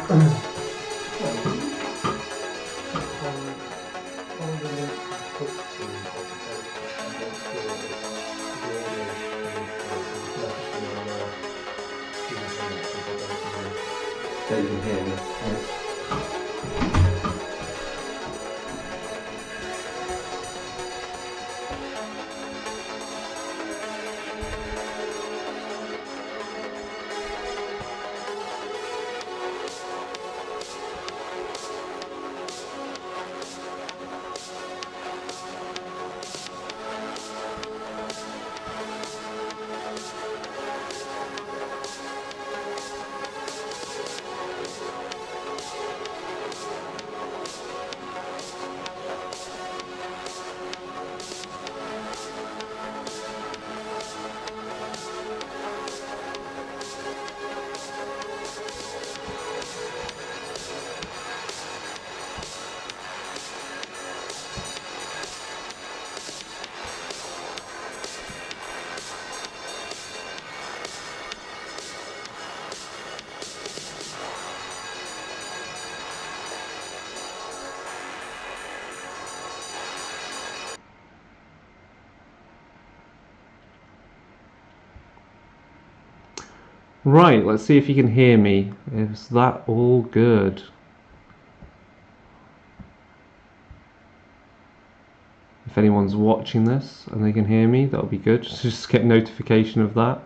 So you can hear me. Right, let's see if you can hear me. Is that all good? If anyone's watching this and they can hear me, that'll be good. Just get notification of that.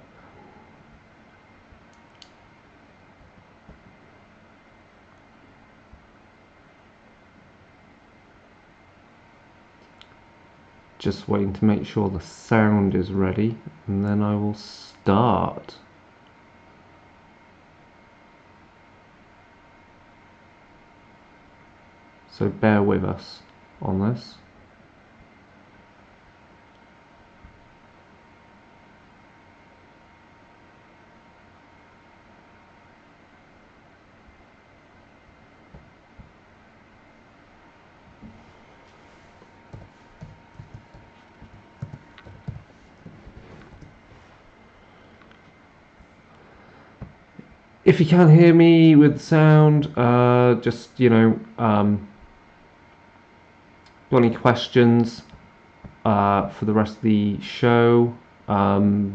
Just waiting to make sure the sound is ready, and then I will start. So bear with us on this. If you can't hear me with sound, just, got any questions for the rest of the show? Then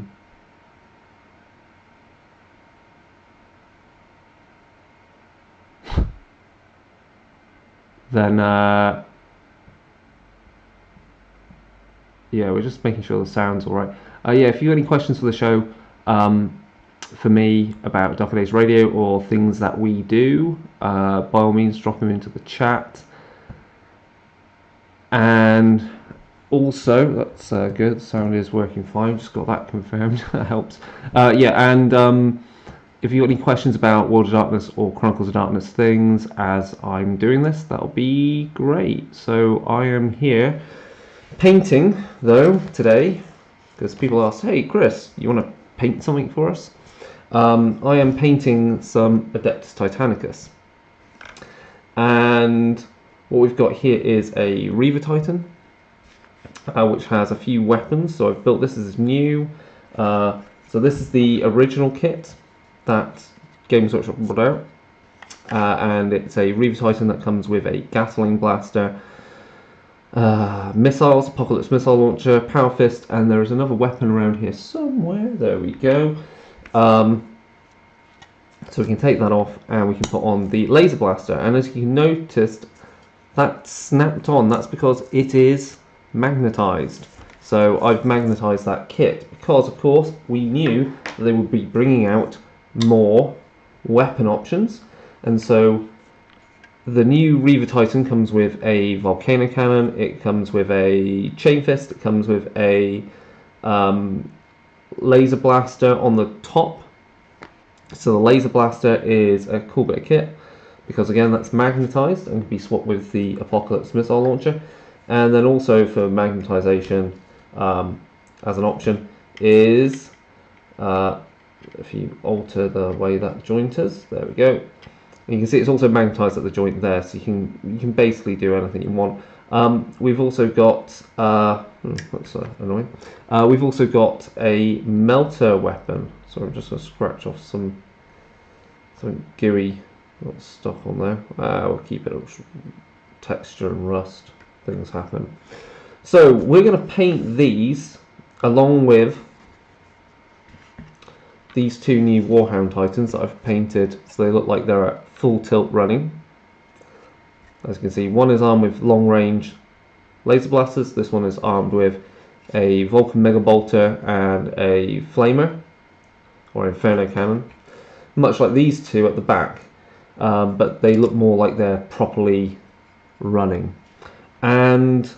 yeah, we're just making sure the sound's all right. Yeah, if you got any questions for the show, for me about Darker Days Radio or things that we do, by all means drop them into the chat. And also, that's good, the sound is working fine, just got that confirmed. That helps. Yeah, and if you got any questions about World of Darkness or Chronicles of Darkness things as I'm doing this, that'll be great. So I am here painting, though, today, because people asked, hey Chris, you want to paint something for us? I am painting some Adeptus Titanicus, and what we've got here is a Reaver Titan, which has a few weapons. So I've built this as new. So this is the original kit that Games Workshop brought out, and it's a Reaver Titan that comes with a Gatling blaster, missiles, Apocalypse missile launcher, power fist, and there is another weapon around here somewhere. There we go. So we can take that off and we can put on the laser blaster, and as you noticed, that snapped on. That's because it is magnetized. So I've magnetized that kit because, of course, we knew that they would be bringing out more weapon options, and so the new Reaver Titan comes with a volcano cannon, it comes with a chain fist, it comes with a laser blaster on the top. So the laser blaster is a cool bit of kit because, again, that's magnetized and can be swapped with the Apocalypse missile launcher. And then also for magnetization, as an option, is if you alter the way that joint is, there we go. And you can see it's also magnetized at the joint there, so you can basically do anything you want. We've also got that's annoying. We've also got a melter weapon. So I'm just going to scratch off some gooey Got stuck on there. We'll keep it texture and rust. Things happen. So we're going to paint these along with these two new Warhound Titans that I've painted, so they look like they're at full tilt running. As you can see, one is armed with long range laser blasters, this one is armed with a Vulcan Mega Bolter and a Flamer, or Inferno Cannon, much like these two at the back, but they look more like they're properly running. And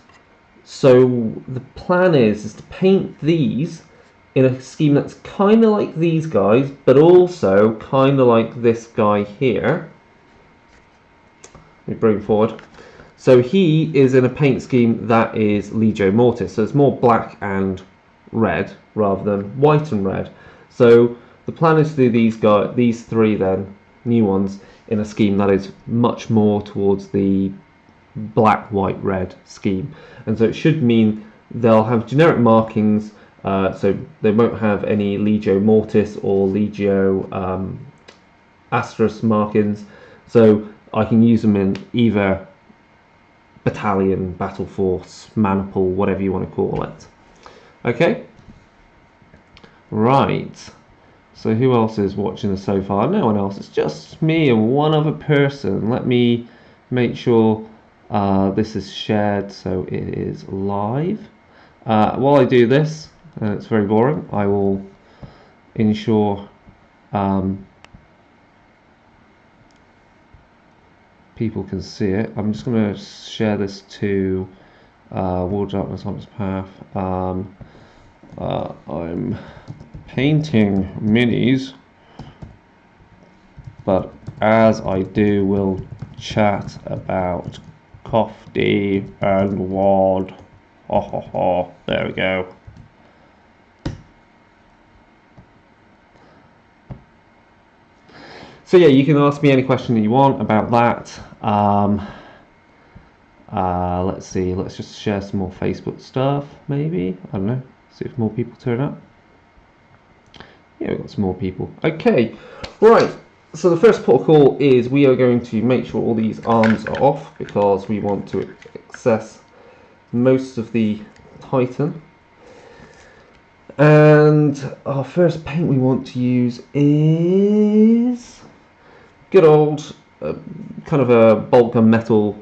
so the plan is to paint these in a scheme that's kind of like these guys, but also kind of like this guy here. Let me bring forward. So he is in a paint scheme that is Legio Mortis, so it's more black and red rather than white and red. So the plan is to do these three then, new ones, in a scheme that is much more towards the black, white, red scheme. And so it should mean they'll have generic markings, so they won't have any Legio Mortis or Legio Asterisk markings. So I can use them in either battalion, battle force, maniple, whatever you want to call it. Okay? Right. So who else is watching this so far? No one else. It's just me and one other person. Let me make sure this is shared so it is live. While I do this, it's very boring, I will ensure people can see it. I'm just going to share this to War Darkness on its path. I'm painting minis, but as I do, we'll chat about Kofti and Wad. Ho ho ho, there we go. So yeah, you can ask me any question that you want about that. Let's see, let's just share some more Facebook stuff, maybe. I don't know, see if more people turn up. Yeah, we've got some more people. Okay, right. So the first protocol is we are going to make sure all these arms are off because we want to access most of the Titan. And our first paint we want to use is good old kind of a bulk metal.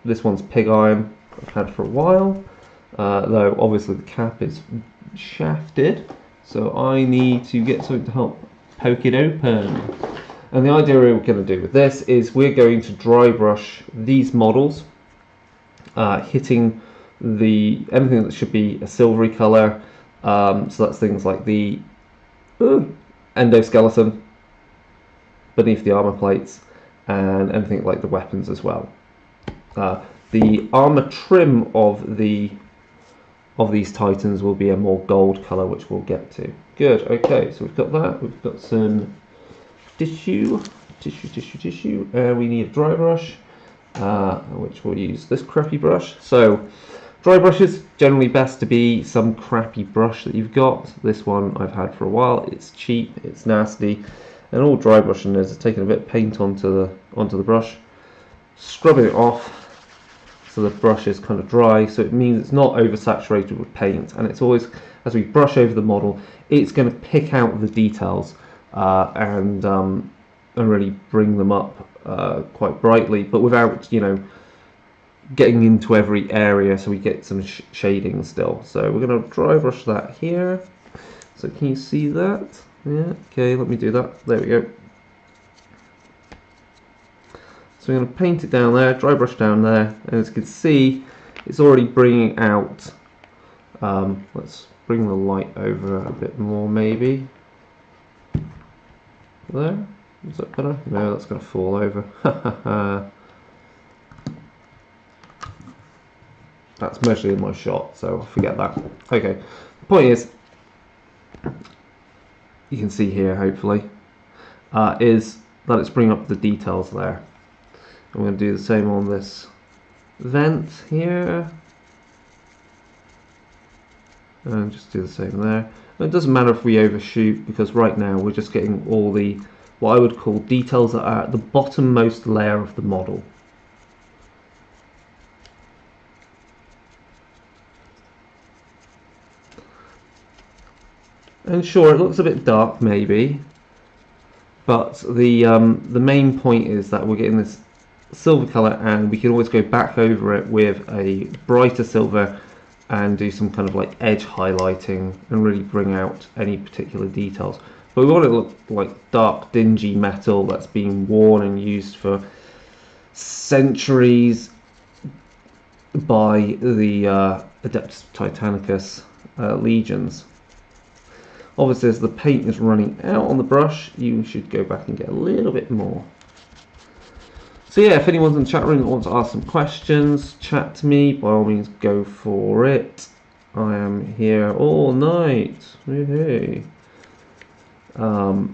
This one's pig iron I've had for a while, though obviously the cap is shafted, so I need to get something to help poke it open. And the idea we're going to do with this is we're going to dry brush these models, hitting anything that should be a silvery colour. So that's things like the endoskeleton beneath the armour plates and anything like the weapons as well. The armour trim of these Titans will be a more gold colour, which we'll get to. Good, okay, so we've got that. We've got some tissue, and we need a dry brush, which we'll use this crappy brush. So dry brushes, generally best to be some crappy brush that you've got. This one I've had for a while. It's cheap, it's nasty, and all dry brushing is taking a bit of paint onto the brush, scrubbing it off so the brush is kind of dry, so it means it's not oversaturated with paint, and it's always, as we brush over the model, it's going to pick out the details and really bring them up quite brightly, but without, you know, getting into every area, so we get some shading still. So we're going to dry brush that here. So can you see that? Yeah, okay, let me do that. There we go. So we're going to paint it down there, dry brush down there, and as you can see, it's already bringing out, let's bring the light over a bit more maybe. There, is that better? No, that's going to fall over. That's mostly in my shot, so forget that. Okay, the point is, you can see here hopefully, is that it's bringing up the details there. I'm going to do the same on this vent here, and just do the same there. And it doesn't matter if we overshoot, because right now we're just getting all the what I would call details that are at the bottommost layer of the model. And sure, it looks a bit dark maybe, but the main point is that we're getting this silver color, and we can always go back over it with a brighter silver and do some kind of like edge highlighting and really bring out any particular details. But we want it to look like dark, dingy metal that's been worn and used for centuries by the Adeptus Titanicus legions. Obviously, as the paint is running out on the brush, you should go back and get a little bit more. So yeah, if anyone's in the chat room that wants to ask some questions, chat to me, by all means go for it. I am here all night. Woohoo. I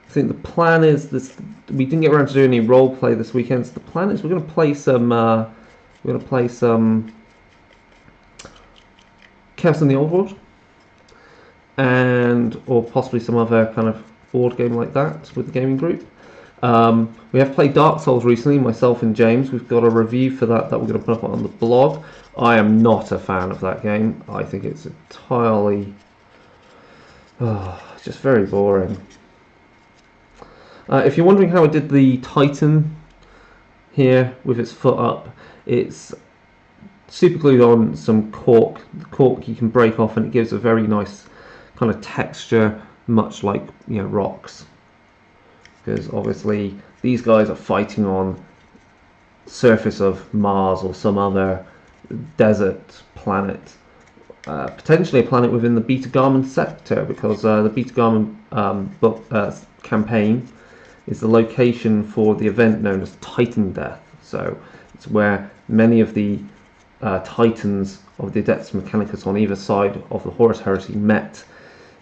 think the plan is this. We didn't get around to doing any role play this weekend. So the plan is we're going to play some. Chaos in the Old World, or possibly some other kind of board game like that with the gaming group. We have played Dark Souls recently, myself and James. We've got a review for that we're going to put up on the blog. I am not a fan of that game. I think it's entirely just very boring. If you're wondering how I did the Titan here with its foot up, it's super glued on some cork. The cork you can break off, and it gives a very nice kind of texture, much like, you know, rocks. Because obviously these guys are fighting on surface of Mars or some other desert planet, potentially a planet within the Beta Garmin sector, because the Beta Garmin campaign is the location for the event known as Titan Death. So it's where many of the Titans of the Adeptus Mechanicus on either side of the Horus Heresy met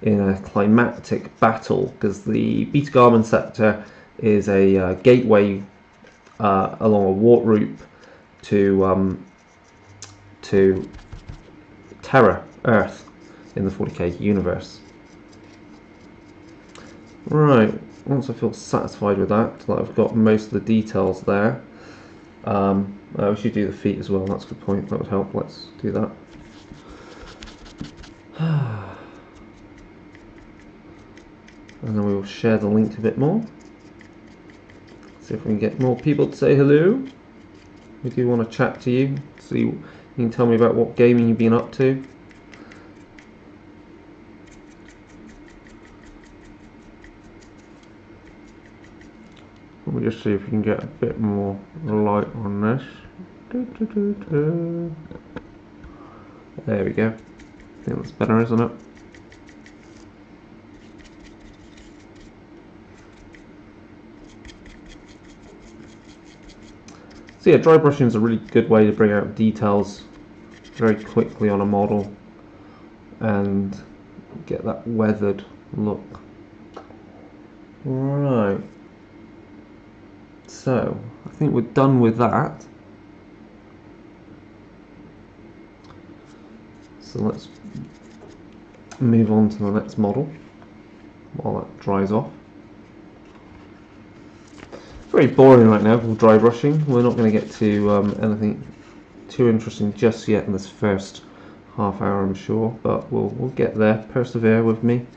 in a climactic battle, because the Beta Garmin sector is a gateway along a warp route to Terra, Earth, in the 40k universe. Right, once I feel satisfied with that, I've got most of the details there. We should do the feet as well, that's a good point, that would help. Let's do that. And then we will share the link a bit more. See if we can get more people to say hello. We do want to chat to you, so you can tell me about what gaming you've been up to. Let me just see if we can get a bit more light on this. There we go. I think that's better, isn't it? So yeah, dry brushing is a really good way to bring out details very quickly on a model and get that weathered look. Right. So I think we're done with that. So let's move on to the next model while that dries off. Very boring right now with dry brushing. We're not going to get to anything too interesting just yet in this first half hour, I'm sure, but we'll get there. Persevere with me,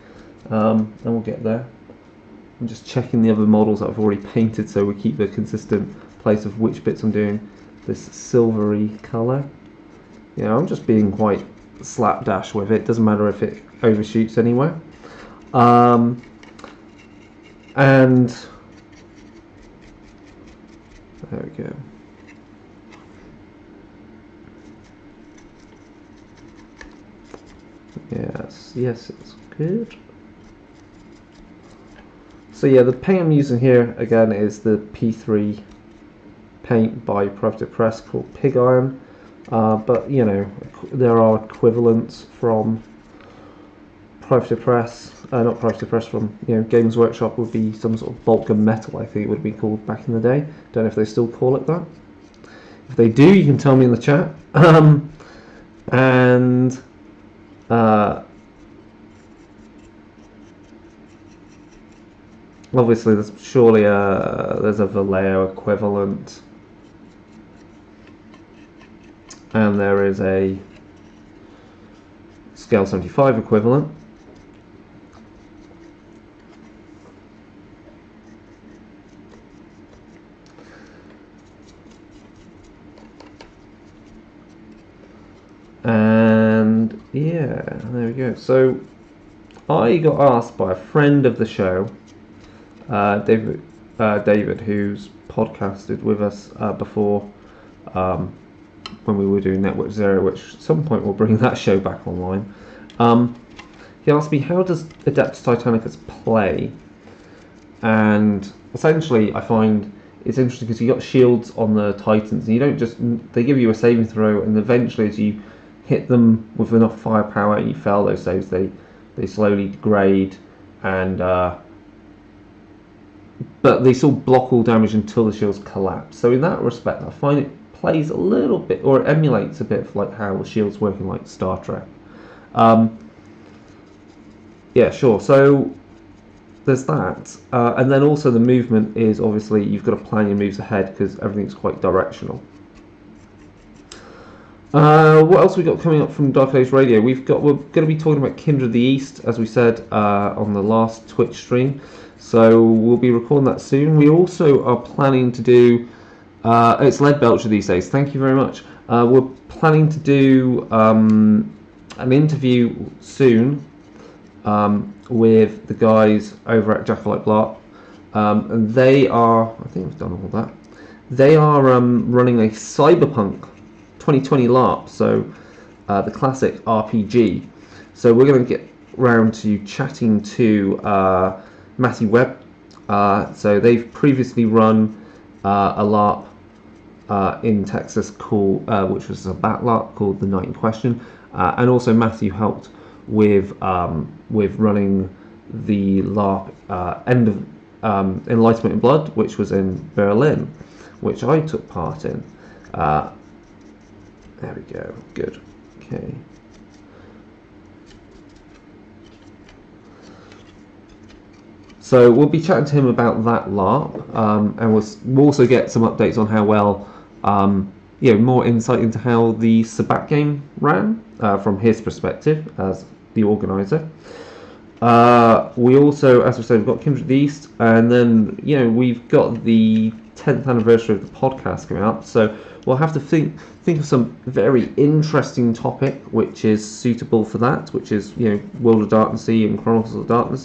and we'll get there. I'm just checking the other models that I've already painted, so we keep the consistent place of which bits I'm doing this silvery colour. You know, I'm just being quite slapdash with it. Doesn't matter if it overshoots anywhere. And there we go. Yes, it's good. So yeah, the paint I'm using here again is the P3 paint by Private Press called Pig Iron, but you know, there are equivalents from Private Press, not Private Press, from, you know, Games Workshop would be some sort of Vulcan Metal, I think it would be called back in the day. Don't know if they still call it that. If they do, you can tell me in the chat. obviously there's surely there's a Vallejo equivalent, and there is a Scale 75 equivalent. And yeah, there we go. So I got asked by a friend of the show, David, who's podcasted with us before, when we were doing Network Zero, which at some point we'll bring that show back online. He asked me, how does Adeptus Titanicus play? And essentially I find it's interesting because you got shields on the Titans, and you don't just, they give you a saving throw, and eventually as you hit them with enough firepower and you fail those saves, they slowly degrade, and but they still block all damage until the shields collapse. So in that respect, I find it plays a little bit, or emulates a bit of like how the shields work in like Star Trek. Yeah, sure. So there's that, and then also the movement is obviously you've got to plan your moves ahead because everything's quite directional. What else we got coming up from Dark Age Radio? We're going to be talking about Kindred of the East, as we said on the last Twitch stream. So we'll be recording that soon. We also are planning to do. It's Lead Belcher these days. Thank you very much. We're planning to do an interview soon with the guys over at Jackalite Blart, and they are. I think we've done all that. They are running a Cyberpunk 2020 LARP, so the classic RPG. So we're going to get round to chatting to Matthew Webb. So they've previously run a LARP in Texas called, which was a bat LARP called The Night in Question, and also Matthew helped with running the LARP End of Enlightenment in Blood, which was in Berlin, which I took part in. There we go. Good. Okay. So we'll be chatting to him about that LARP, and we'll also get some updates on how well, more insight into how the Sabat game ran from his perspective as the organizer. We also, as we said, we've got Kindred of the East, and then we've got the 10th anniversary of the podcast coming up. So we'll have to think of some very interesting topic which is suitable for that, which is World of Darkness and Chronicles of Darkness.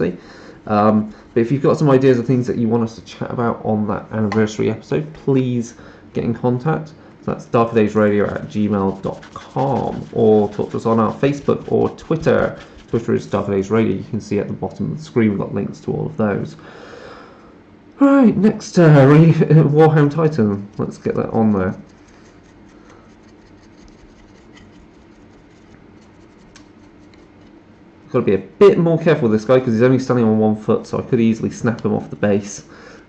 But if you've got some ideas of things that you want us to chat about on that anniversary episode, please get in contact. So that's darkadaysradio@gmail.com, or talk to us on our Facebook or Twitter. Twitter is Dark Days Radio. You can see at the bottom of the screen we've got links to all of those. Alright, next Warhammer Titan. Let's get that on there. Got to be a bit more careful with this guy because he's only standing on 1 foot, so I could easily snap him off the base.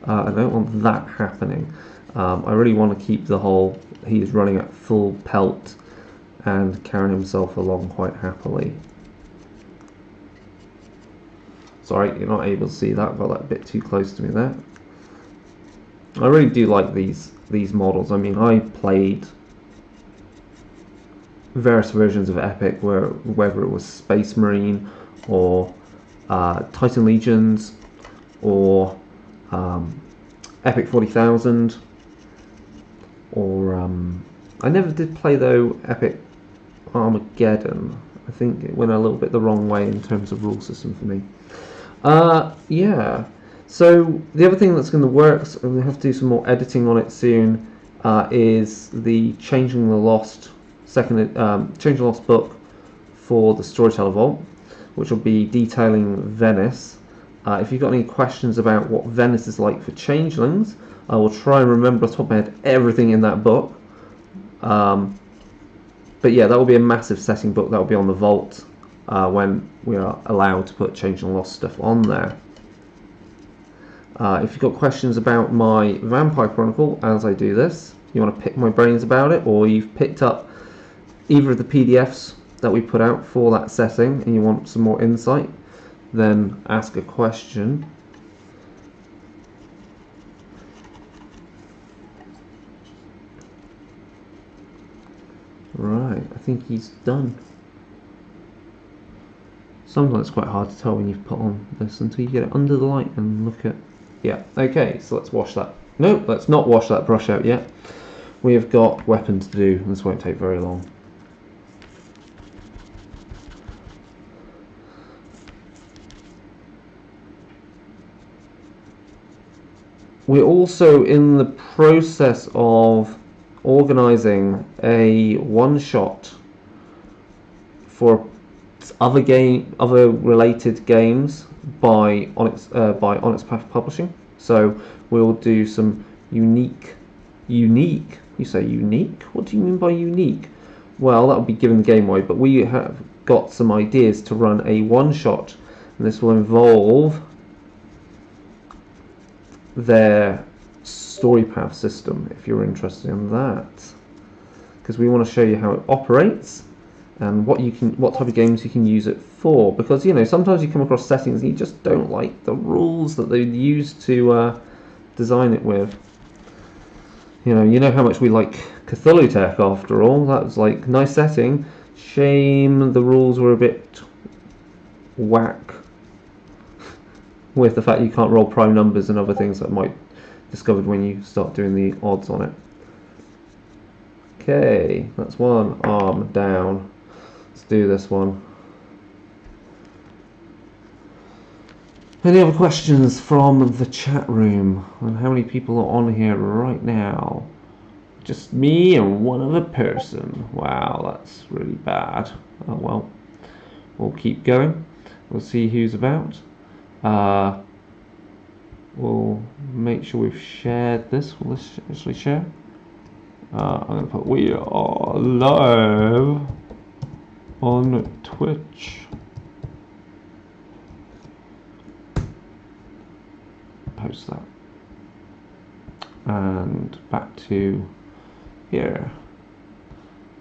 I don't want that happening. I really want to keep the whole, he's running at full pelt and carrying himself along quite happily. Sorry, you're not able to see that, got that a bit too close to me there. I really do like these models. I mean, I played various versions of Epic, whether it was Space Marine or Titan Legions or Epic 40,000, or I never did play though Epic Armageddon. I think it went a little bit the wrong way in terms of rule system for me. Yeah. So the other thing that's going to work, and we have to do some more editing on it soon, is the Changing the Lost Changing the Lost book for the Storyteller Vault, which will be detailing Venice. If you've got any questions about what Venice is like for changelings, I will try and remember off the top of my head everything in that book. But yeah, that will be a massive setting book. That will be on the Vault when we are allowed to put Changing the Lost stuff on there. If you've got questions about my Vampire Chronicle as I do this, you want to pick my brains about it, or you've picked up either of the PDFs that we put out for that setting and you want some more insight, then ask a question. think he's done. Sometimes it's quite hard to tell when you've put on this until you get it under the light and look at... Yeah, okay, so let's wash that. No, let's not wash that brush out yet. We have got weapons to do, and this won't take very long. We're also in the process of organising a one-shot for other related games by Onyx Path Publishing. So we'll do some unique. You say unique? What do you mean by unique? Well, that would be giving the game away. But we have got some ideas to run a one-shot, and this will involve their story path system, if you're interested in that, because we want to show you how it operates and what type of games you can use it for. Because sometimes you come across settings and you just don't like the rules that they use to design it with. You know how much we like Cthulhu Tech, after all. That was like nice setting. Shame the rules were a bit whack with the fact you can't roll prime numbers and other things that might discovered when you start doing the odds on it. Okay, that's one arm down. Let's do this one. Any other questions from the chat room? And how many people are on here right now? Just me and one other person. Wow, that's really bad. Oh well, we'll keep going. We'll see who's about. We'll make sure we've shared this. Will this actually share? I'm going to put we are live on Twitch. Post that. And back to here.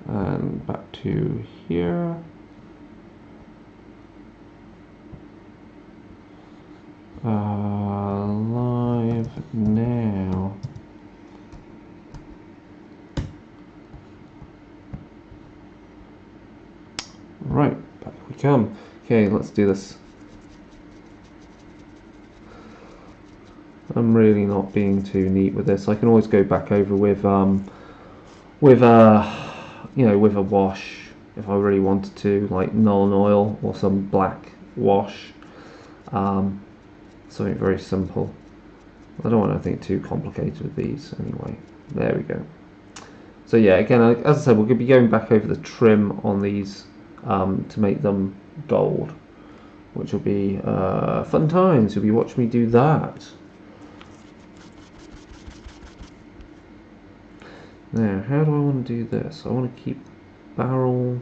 And back to here. Live now. Right, back we come. Okay, let's do this. I'm really not being too neat with this. I can always go back over with a wash if I really wanted to, like Nuln Oil or some black wash. Something very simple. I don't want anything too complicated with these anyway. There we go. So yeah, again, as I said, we're going to be going back over the trim on these to make them gold, which will be fun times. You'll be watching me do that. Now, how do I want to do this? I want to keep barrel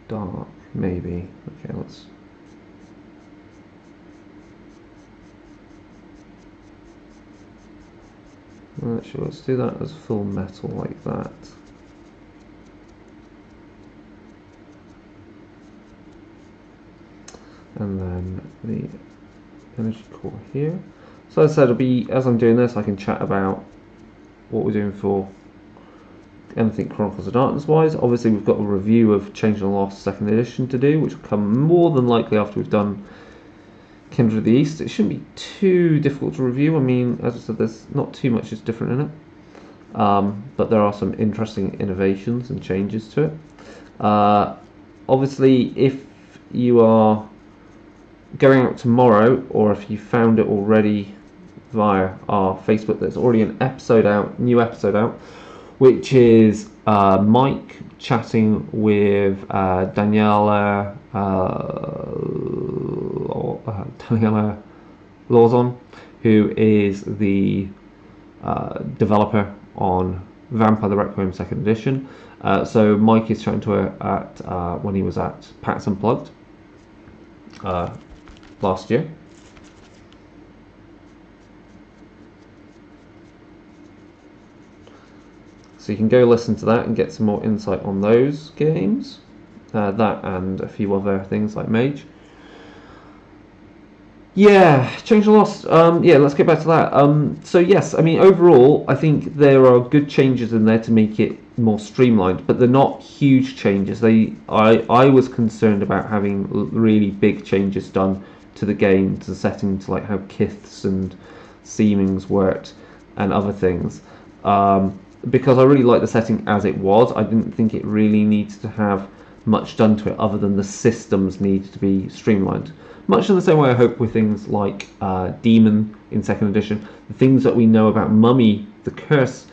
dark, maybe. Okay, let's... Actually, let's do that as full metal like that. And then the energy core here. So as I said, it'll be, as I'm doing this, I can chat about what we're doing for anything Chronicles of Darkness wise. Obviously, we've got a review of Change and Lost 2nd edition to do, which will come more than likely after we've done Kindred of the East. It shouldn't be too difficult to review. I mean, as I said, there's not too much is different in it, but there are some interesting innovations and changes to it. Obviously, if you are going out tomorrow, or if you found it already via our Facebook, there's already an episode out, new episode out, which is Mike chatting with Daniela Lawson, who is the developer on Vampire the Requiem 2nd edition. So Mike is chatting to her at when he was at PAX Unplugged last year. So you can go listen to that and get some more insight on those games. That and a few other things like Mage. Yeah, change and loss. Yeah, let's get back to that. So yes, I mean overall, I think there are good changes in there to make it more streamlined, but they're not huge changes. I was concerned about having really big changes done to the game, to the setting, to like how kiths and seemings worked, and other things. Because I really like the setting as it was. I didn't think it really needs to have much done to it, other than the systems needed to be streamlined. Much in the same way I hope with things like Demon in second edition, the things that we know about Mummy, the Curse,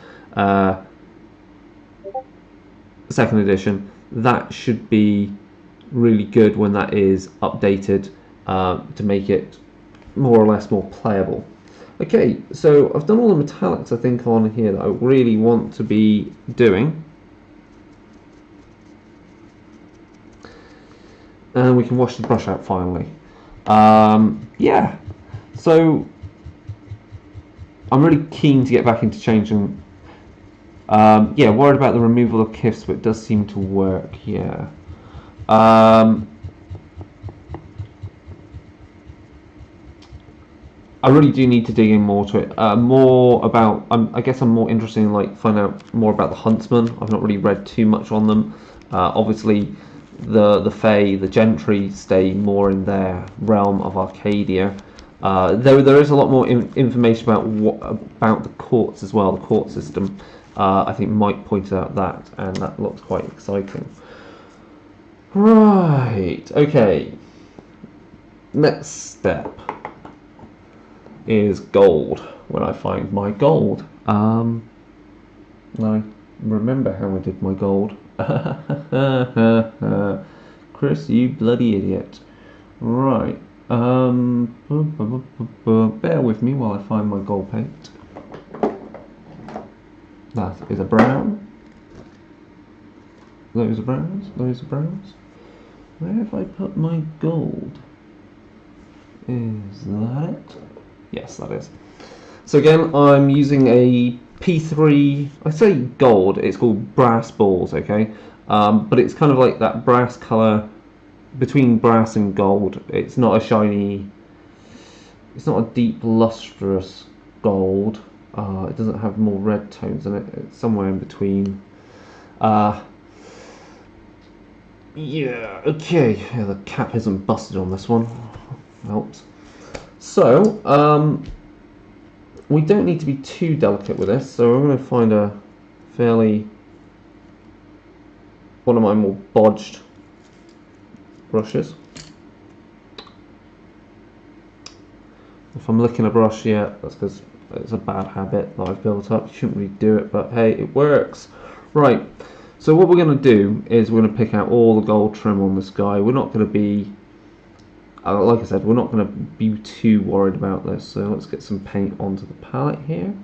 second edition, that should be really good when that is updated to make it more or less more playable. Okay, so I've done all the metallics I think on here that I really want to be doing. And we can wash the brush out finally. Yeah, so I'm really keen to get back into changing. Yeah, worried about the removal of kifs, but it does seem to work. Yeah. I really do need to dig in more to it. More about, I guess I'm more interested in like find out more about the huntsmen. I've not really read too much on them. Obviously, the Fae, the Gentry, stay more in their realm of Arcadia. Though there is a lot more information about the courts as well, the court system. I think Mike pointed out that, and that looks quite exciting. Right. Okay. Next step is gold. When I find my gold, I remember how I did my gold. Chris, you bloody idiot. Right. Bear with me while I find my gold paint. That is a brown. Those are browns. Those are browns. Where have I put my gold? Is that it? Yes, that is. So again, I'm using a P3, I say gold, it's called brass balls, okay? But it's kind of like that brass colour between brass and gold. It's not a shiny, it's not a deep lustrous gold. It doesn't have more red tones in it. It's somewhere in between. Yeah, okay. Yeah, the cap isn't busted on this one. Helps. So, we don't need to be too delicate with this, so we're going to find a fairly, one of my more bodged brushes. If I'm licking a brush, yeah, that's because it's a bad habit that I've built up. You shouldn't really do it, but hey, it works. Right, so what we're going to do is we're going to pick out all the gold trim on this guy. We're not going to be, like I said, we're not going to be too worried about this. So let's get some paint onto the palette here.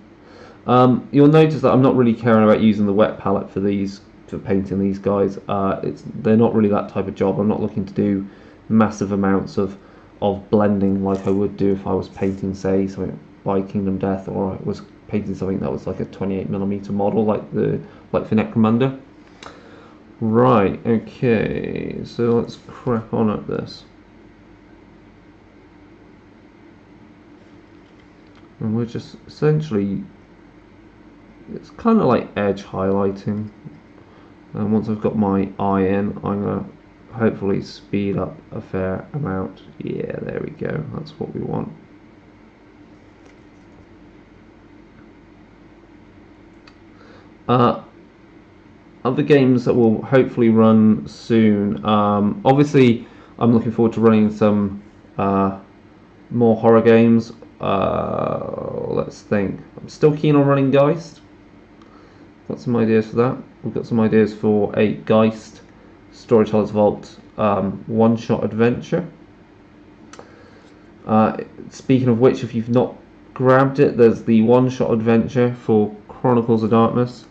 You'll notice that I'm not really caring about using the wet palette for these, for painting these guys. They're not really that type of job. I'm not looking to do massive amounts of blending like I would do if I was painting, say, something by Kingdom Death, or I was painting something that was like a 28mm model, like for Necromunda. Right. Okay. So let's crack on at this. And we're just essentially, it's kind of like edge highlighting. And once I've got my eye in, I'm going to hopefully speed up a fair amount. Yeah, there we go. That's what we want. Other games that will hopefully run soon. Obviously, I'm looking forward to running some more horror games. Let's think. I'm still keen on running Geist. Got some ideas for that. We've got some ideas for a Geist Storyteller's Vault one-shot adventure. Speaking of which, if you've not grabbed it, there's the one-shot adventure for Chronicles of Darkness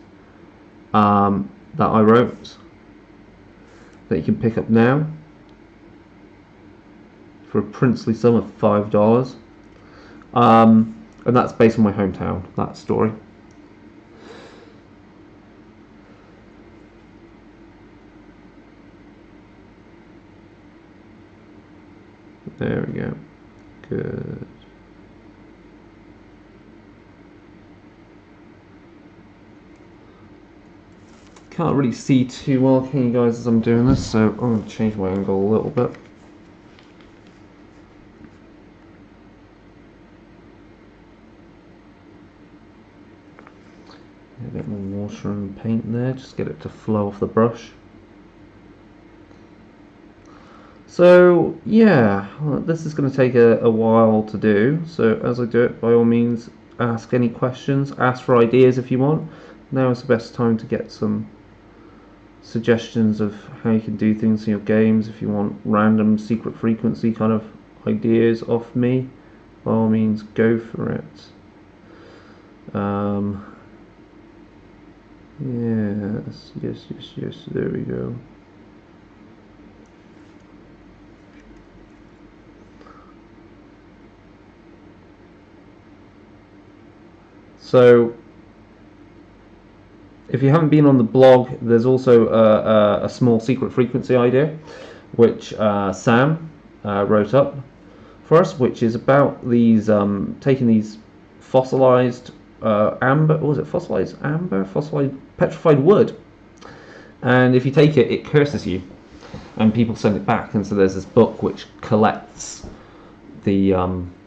that I wrote that you can pick up now for a princely sum of $5. And that's based on my hometown, that story. There we go. good. Can't really see too well, can you guys, as I'm doing this, so I'm going to change my angle a little bit. A bit more water and paint there, just get it to flow off the brush. So yeah, this is going to take a while to do, so as I do it, by all means ask any questions, ask for ideas if you want. Now is the best time to get some suggestions of how you can do things in your games. If you want random secret frequency kind of ideas off me, by all means go for it. Yes, there we go. So if you haven't been on the blog, there's also a small secret frequency idea, which Sam wrote up for us, which is about these taking these fossilized amber, what was it, fossilized amber, fossilized petrified wood, and if you take it, it curses you, and people send it back, and so there's this book which collects the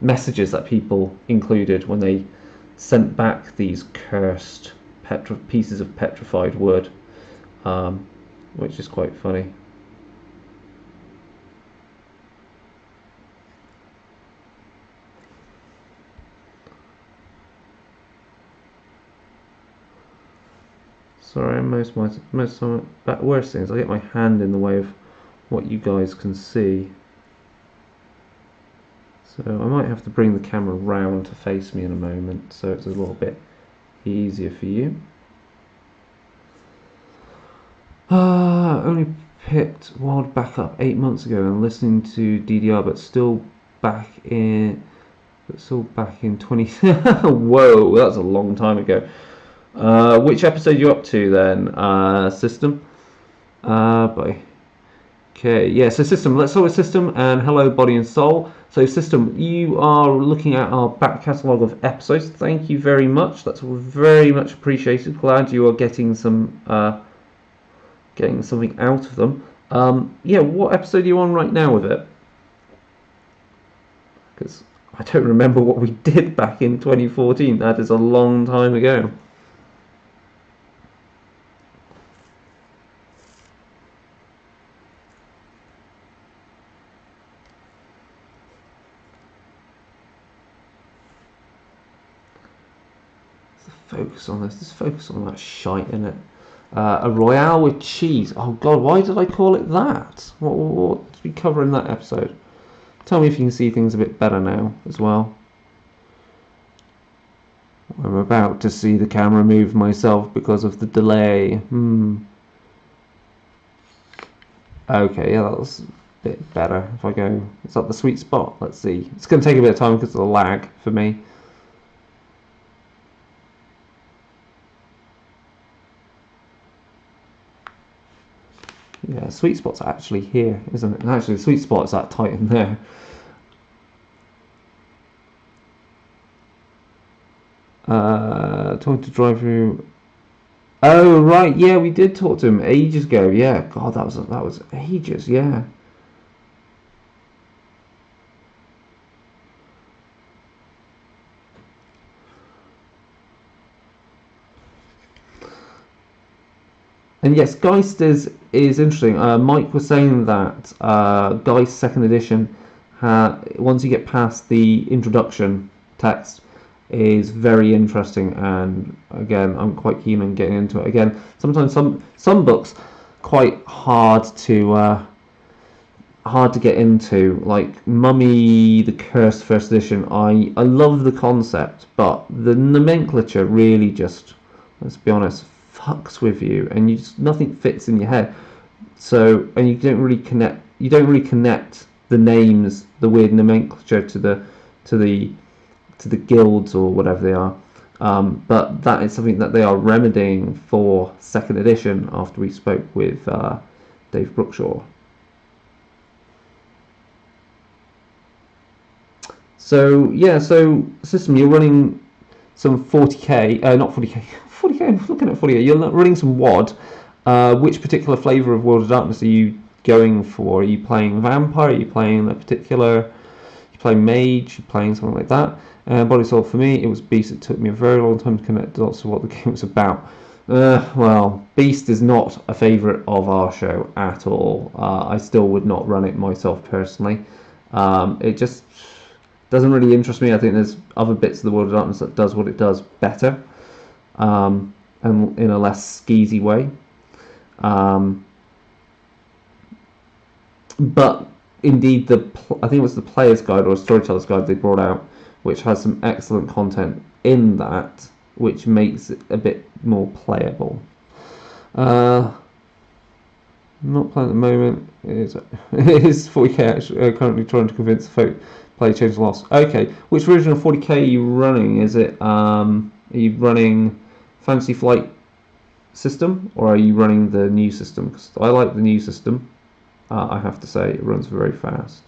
messages that people included when they sent back these cursed pieces of petrified wood, which is quite funny. Sorry, most of the worst thing is I get my hand in the way of what you guys can see. So I might have to bring the camera round to face me in a moment, so it's a little bit easier for you. Only picked Wild back up 8 months ago and listening to DDR, but still back in 20. Whoa, that's a long time ago. Which episode are you up to then, System? Okay, yeah, so System, let's start with System, and hello Body and Soul. So System, you are looking at our back catalogue of episodes. Thank you very much, that's very much appreciated. Glad you are getting some getting something out of them. Yeah, what episode are you on right now with it? Because I don't remember what we did back in 2014. That is a long time ago. Focus on this. Just focus on that shite in it. A Royale with cheese. Oh God, why did I call it that? What did we cover in that episode? Tell me if you can see things a bit better now as well. I'm about to see the camera move myself because of the delay. Okay, yeah, that was a bit better. If I go, is that the sweet spot? Let's see. It's going to take a bit of time because of the lag for me. Yeah, sweet spot's actually here, isn't it? Actually, the sweet spot is that Titan there. Talking to drive through. Oh right, yeah, we did talk to him ages ago. Yeah, God, that was ages. Yeah. And yes, Geist is interesting. Mike was saying that Geist second edition, once you get past the introduction text, is very interesting. And again, I'm quite keen on getting into it. Again, sometimes some books quite hard to get into, like Mummy the Cursed first edition. I love the concept, but the nomenclature really just, let's be honest, fucks with you, and you just, nothing fits in your head. So, and you don't really connect the names, the weird nomenclature to the guilds or whatever they are. But that is something that they are remedying for second edition after we spoke with Dave Brookshaw. So yeah, so system, you're running some 40k, not 40k, 40k. I'm looking at 40k. You're running some WOD. Which particular flavour of World of Darkness are you going for? Are you playing vampire? Are you playing a particular? You playing mage? You playing something like that? Body Soul for me, it was Beast. It took me a very long time to connect dots to what the game was about. Well, Beast is not a favourite of our show at all. I still would not run it myself personally. It just doesn't really interest me. I think there's other bits of the World of Darkness that does what it does better, and in a less skeezy way. But indeed, I think it was the Player's Guide or a Storyteller's Guide they brought out, which has some excellent content in that, which makes it a bit more playable. Not playing at the moment. It is 40k actually, currently trying to convince the player change the loss. Okay, which version of 40k are you running? Is it are you running Fantasy Flight system, or are you running the new system? Because I like the new system. I have to say, it runs very fast.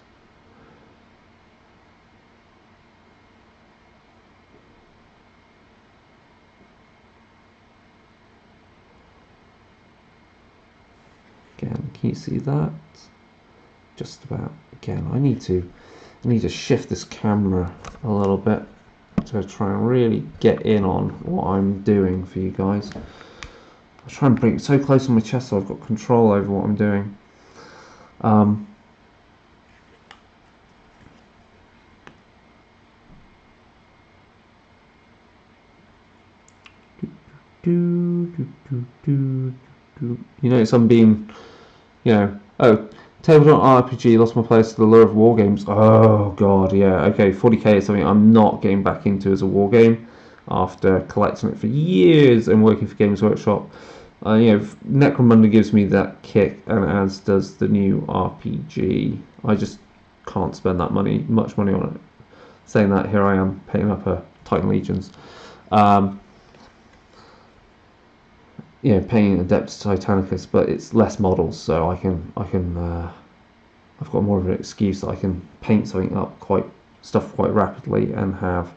Again, can you see that? Just about. Again, I need to shift this camera a little bit to try and really get in on what I'm doing for you guys. I try and bring it so close to my chest so I've got control over what I'm doing. You notice I'm being, tabletop RPG, lost my place to the lure of war games. Oh god, yeah, okay, 40k is something I'm not getting back into as a war game after collecting it for years and working for Games Workshop. Necromunda gives me that kick, and as does the new RPG. I just can't spend much money on it. Saying that, here I am paying up a Titan Legions. Paying Adeptus Titanicus, but it's less models, so I've got more of an excuse that I can paint something up quite rapidly and have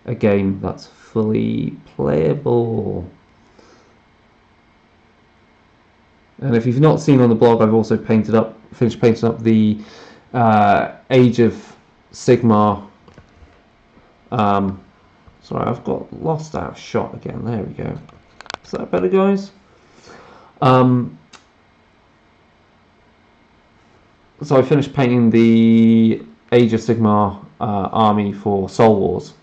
a game that's fully playable. And if you've not seen on the blog, I've also finished painting up the Age of Sigmar. Sorry, I've got lost out of shot again. There we go. Is that better, guys? So I finished painting the Age of Sigmar army for Soul Wars,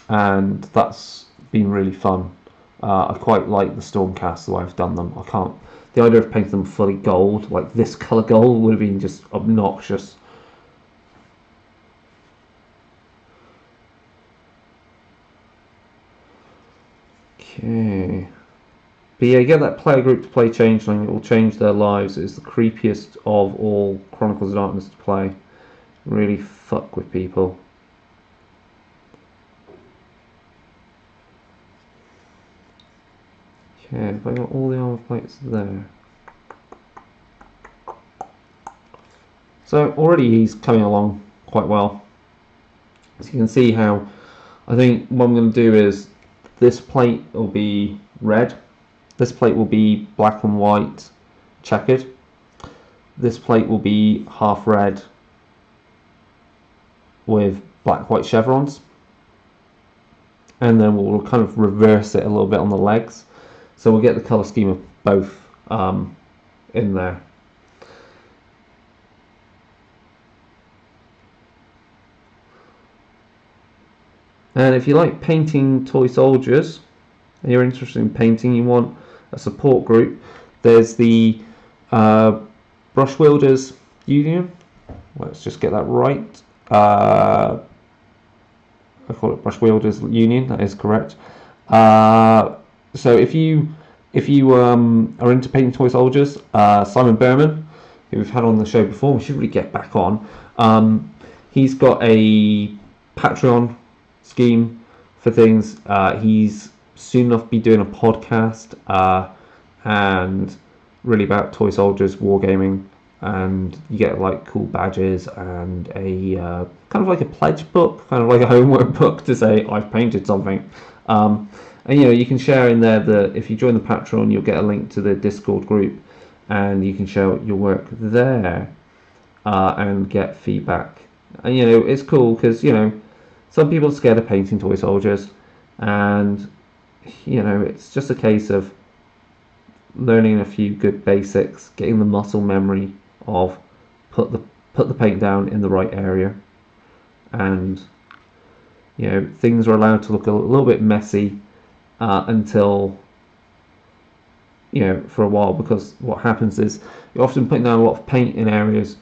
and that's been really fun. I quite like the Stormcast, the way I've done them. The idea of painting them fully gold, like this colour gold, would have been just obnoxious. Okay. But yeah, get that player group to play Changeling. It will change their lives. It's the creepiest of all Chronicles of Darkness to play. Really fuck with people. Okay, have I got all the armor plates there? So already he's coming along quite well. As you can see how, I think what I'm going to do is, this plate will be red. This plate will be black and white checkered. This plate will be half red with black white chevrons. And then we'll kind of reverse it a little bit on the legs. So we'll get the colour scheme of both in there. And if you like painting toy soldiers, and you're interested in painting, you want a support group, there's the Brush Wielders Union. Let's just get that right. I call it Brush Wielders Union, that is correct. So if you are into painting toy soldiers, Simon Berman, who we've had on the show before, we should really get back on. He's got a Patreon scheme for things. He's soon enough be doing a podcast and really about toy soldiers, wargaming, and you get like cool badges and a kind of like a pledge book, kind of like a homework book to say I've painted something. And you can share in there that if you join the Patreon, you'll get a link to the Discord group, and you can share your work there and get feedback. And it's cool because some people are scared of painting toy soldiers, and it's just a case of learning a few good basics, getting the muscle memory of put the paint down in the right area, and things are allowed to look a little bit messy until for a while, because what happens is you're often putting down a lot of paint in areas,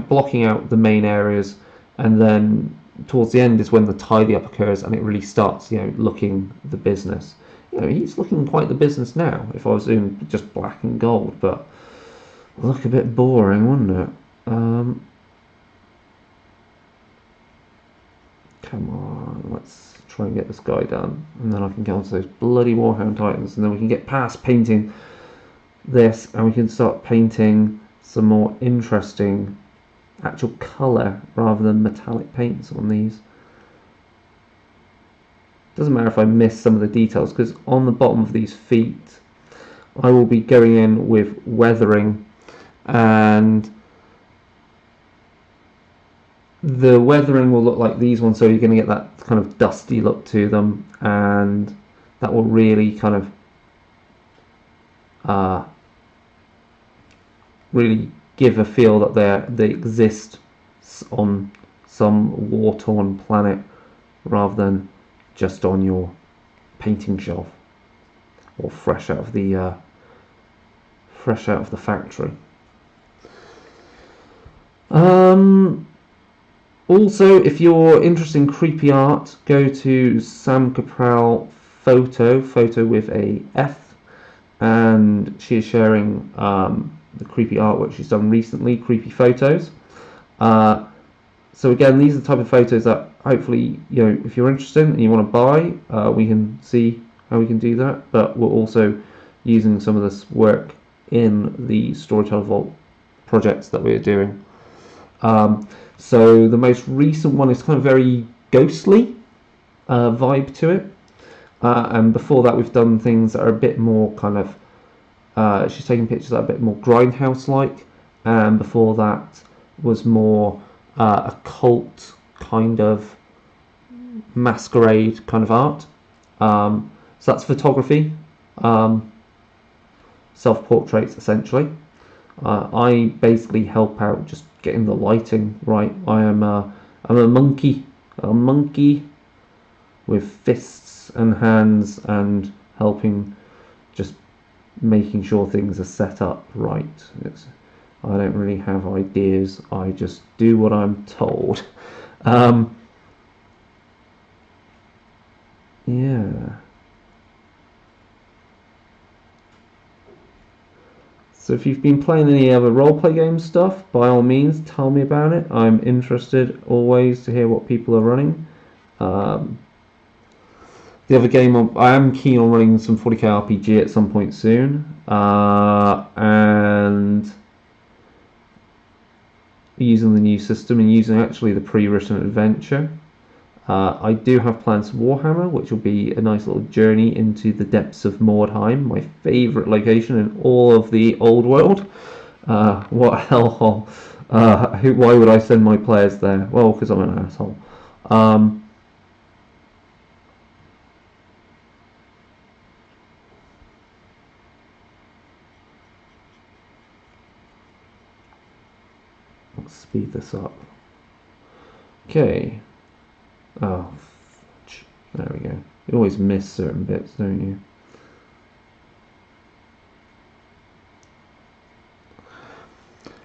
blocking out the main areas, and then towards the end is when the tidy up occurs and it really starts looking the business. He's looking quite the business now if I was doing just black and gold, but look a bit boring, wouldn't it? Come on, let's try and get this guy done, and then I can get onto those bloody Warhammer Titans, and then we can get past painting this and we can start painting some more interesting actual colour rather than metallic paints on these. Doesn't matter if I miss some of the details, because on the bottom of these feet I will be going in with weathering, and the weathering will look like these ones, so you're going to get that kind of dusty look to them, and that will really kind of really give a feel that they exist on some war-torn planet rather than just on your painting shelf or fresh out of the factory. Also, if you're interested in creepy art, go to Sam Capral photo with a F, and she is sharing the creepy artwork she's done recently, creepy photos. So again, these are the type of photos that hopefully, if you're interested and you want to buy, we can see how we can do that. But we're also using some of this work in the Storyteller Vault projects that we're doing. So the most recent one is kind of very ghostly vibe to it, and before that we've done things that are a bit more kind of she's taking pictures that are a bit more grindhouse like, and before that was more occult kind of masquerade kind of art. So that's photography, self-portraits essentially. I basically help out just getting the lighting right. I'm a monkey with fists and hands, and helping just making sure things are set up right. I don't really have ideas, I just do what I'm told. Yeah. So if you've been playing any other roleplay game stuff, by all means tell me about it. I'm interested always to hear what people are running. The other game I am keen on running some 40k RPG at some point soon, and using the new system and using actually the pre-written adventure. I do have plans for Warhammer, which will be a nice little journey into the depths of Mordheim, my favourite location in all of the old world. What a hellhole. Why would I send my players there? Well, because I'm an asshole. Let's speed this up. Okay. Oh, there we go. You always miss certain bits, don't you?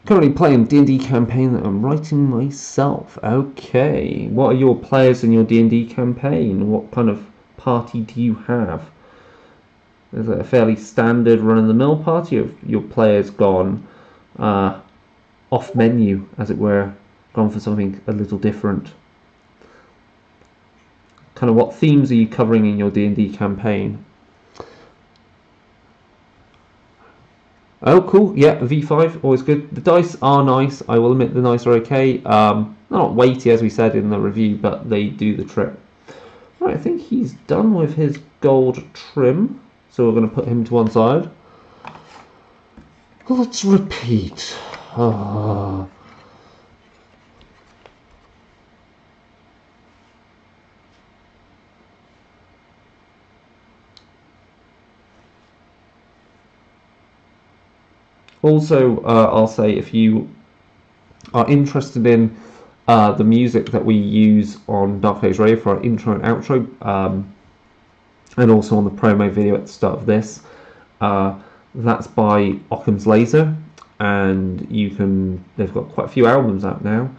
Currently playing D&D campaign that I'm writing myself. Okay, what are your players in your D&D campaign? What kind of party do you have? Is it a fairly standard run-of-the-mill party, or have your players gone off menu, as it were, gone for something a little different? Kind of what themes are you covering in your D&D campaign? Oh, cool. Yeah, V5, always good. The dice are nice. I will admit the dice are okay. They're not weighty, as we said in the review, but they do the trick. Right, I think he's done with his gold trim. So we're going to put him to one side. Let's repeat. Ah. Also, I'll say if you are interested in the music that we use on Dark Age Radio for our intro and outro, and also on the promo video at the start of this, that's by Occam's Laser, and they've got quite a few albums out now.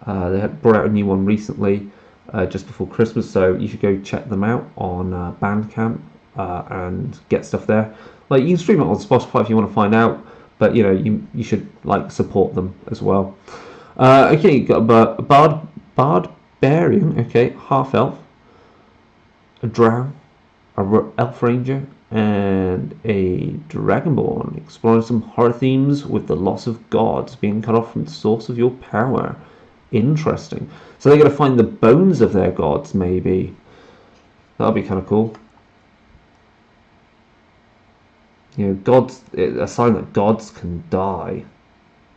They had brought out a new one recently, just before Christmas, so you should go check them out on Bandcamp and get stuff there. Like, you can stream it on Spotify if you want to find out, but you know, you should like support them as well. Okay, you got a barbarian, okay, half elf, a drow, a elf ranger, and a dragonborn, exploring some horror themes with the loss of gods, being cut off from the source of your power. Interesting. So they're going to find the bones of their gods, maybe. That'll be kind of cool. You know, gods, a sign that gods can die.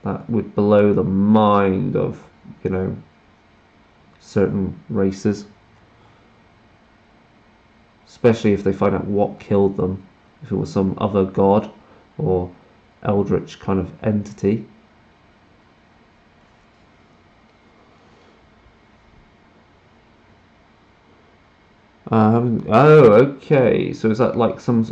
That would blow the mind of, you know, certain races. Especially if they find out what killed them. If it was some other god or eldritch kind of entity. Oh, okay. So is that like some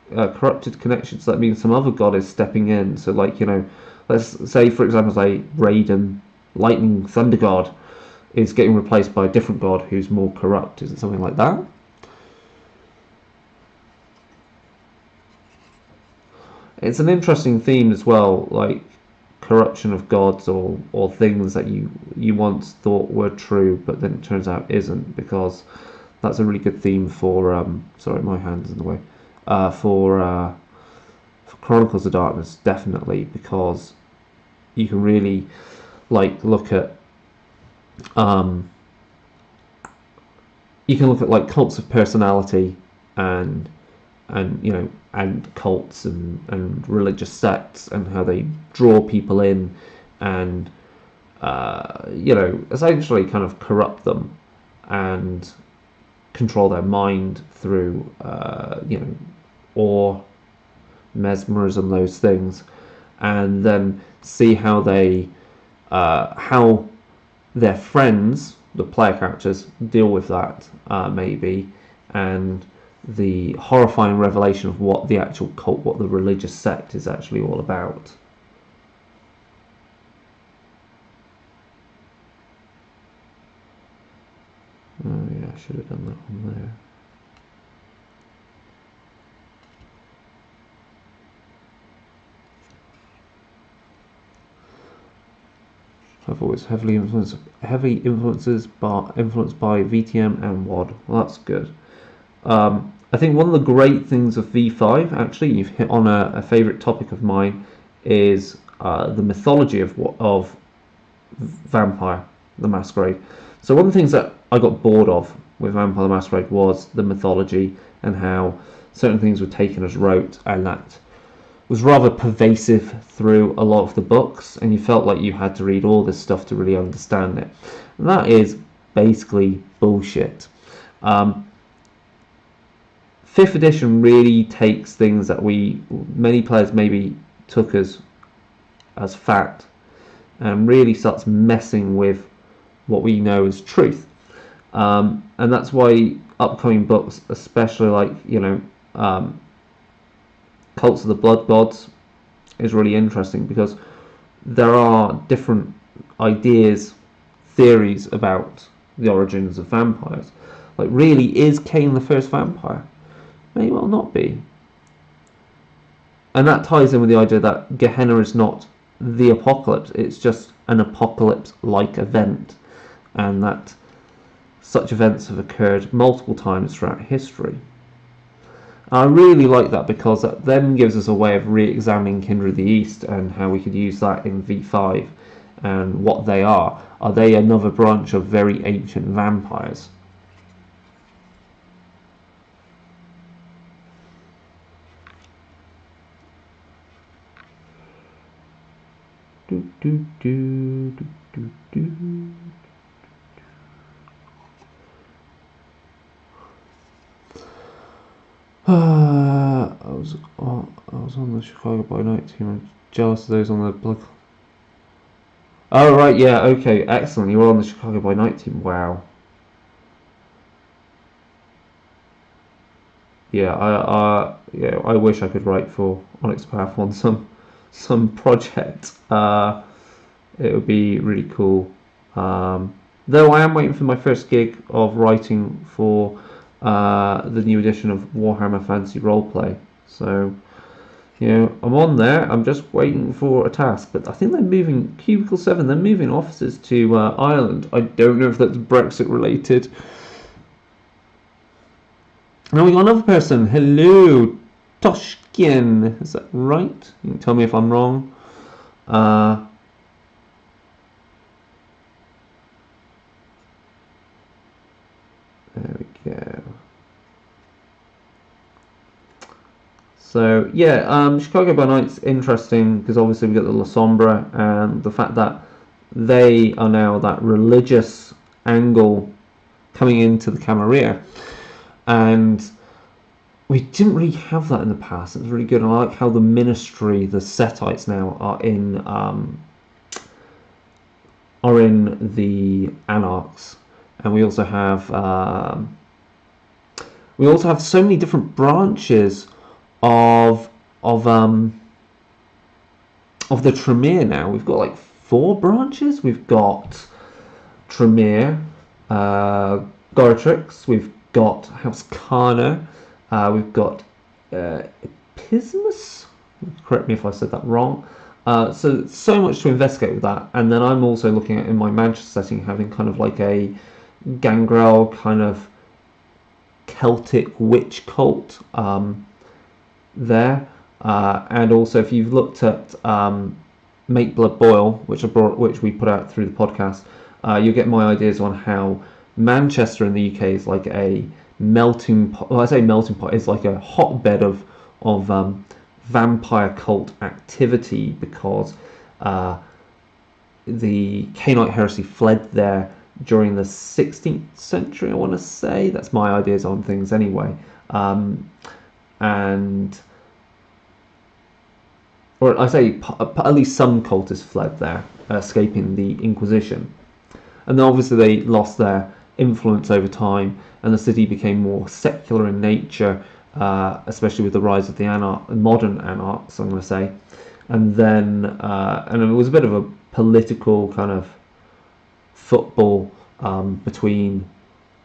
corrupted connections? That means some other god is stepping in. So, like, you know, let's say, for example, say Raiden, Lightning Thunder God, is getting replaced by a different god who's more corrupt. Is it something like that? It's an interesting theme as well, like corruption of gods or things that you once thought were true, but then it turns out isn't, because that's a really good theme for sorry, my hand's in the way. For Chronicles of Darkness, definitely, because you can really like look at you can look at like cults of personality and you know, and cults and religious sects, and how they draw people in and you know, essentially kind of corrupt them and control their mind through you know, awe, mesmerism, those things, and then see how they how their friends, the player characters, deal with that, maybe, and the horrifying revelation of what the actual cult, what the religious sect is actually all about. Oh yeah, I should have done that one there. I've always heavily influenced by VTM and WoD. Well, that's good. I think one of the great things of V5, actually, you've hit on a favourite topic of mine, is the mythology of Vampire the Masquerade. So one of the things that I got bored of with Vampire the Masquerade was the mythology and how certain things were taken as rote, and that was rather pervasive through a lot of the books, and you felt like you had to read all this stuff to really understand it. And that is basically bullshit. 5th edition really takes things that many players maybe took as fact, and really starts messing with what we know as truth. And that's why upcoming books, especially like, you know, Cults of the Blood Gods, is really interesting, because there are different ideas, theories about the origins of vampires. Like, really, is Cain the first vampire? May well not be. And that ties in with the idea that Gehenna is not the apocalypse, it's just an apocalypse-like event, and that such events have occurred multiple times throughout history. I really like that because that then gives us a way of re-examining Kindred of the East and how we could use that in V5 and what they are. Are they another branch of very ancient vampires? Do, do, do, do, do, do. I was on the Chicago by Night team. I'm jealous of those on the Blood. Oh right, yeah, okay, excellent. You were on the Chicago by Night team. Wow. Yeah, I wish I could write for Onyx Path on some project. It would be really cool. Though I am waiting for my first gig of writing for the new edition of Warhammer Fantasy Roleplay. So, I'm on there. I'm just waiting for a task. But I think they're moving Cubicle 7. They're moving offices to Ireland. I don't know if that's Brexit related. Now we got another person. Hello, Toshkin. Is that right? You can tell me if I'm wrong. There we go. So yeah, Chicago by Night's interesting because obviously we got the La Sombra and the fact that they are now that religious angle coming into the Camarilla, and we didn't really have that in the past. It's really good. And I like how the ministry, the Setites now are in the Anarchs, and we also have so many different branches of the Tremere now. We've got like 4 branches. We've got Tremere, Goratrix, we've got House Kana, we've got Epismus. Correct me if I said that wrong. So much to investigate with that. And then I'm also looking at, in my Manchester setting, having kind of like a Gangrel kind of Celtic witch cult there. And also, if you've looked at Make Blood Boil, which we put out through the podcast, you'll get my ideas on how Manchester in the UK is like a melting pot. Well, I say melting pot, it's like a hotbed of vampire cult activity because the Cainite heresy fled there during the 16th century, I want to say. That's my ideas on things anyway. Or I say at least some cultists fled there, escaping the Inquisition. And then obviously they lost their influence over time, and the city became more secular in nature, especially with the rise of the modern anarchs, I'm going to say. And then and it was a bit of a political kind of football between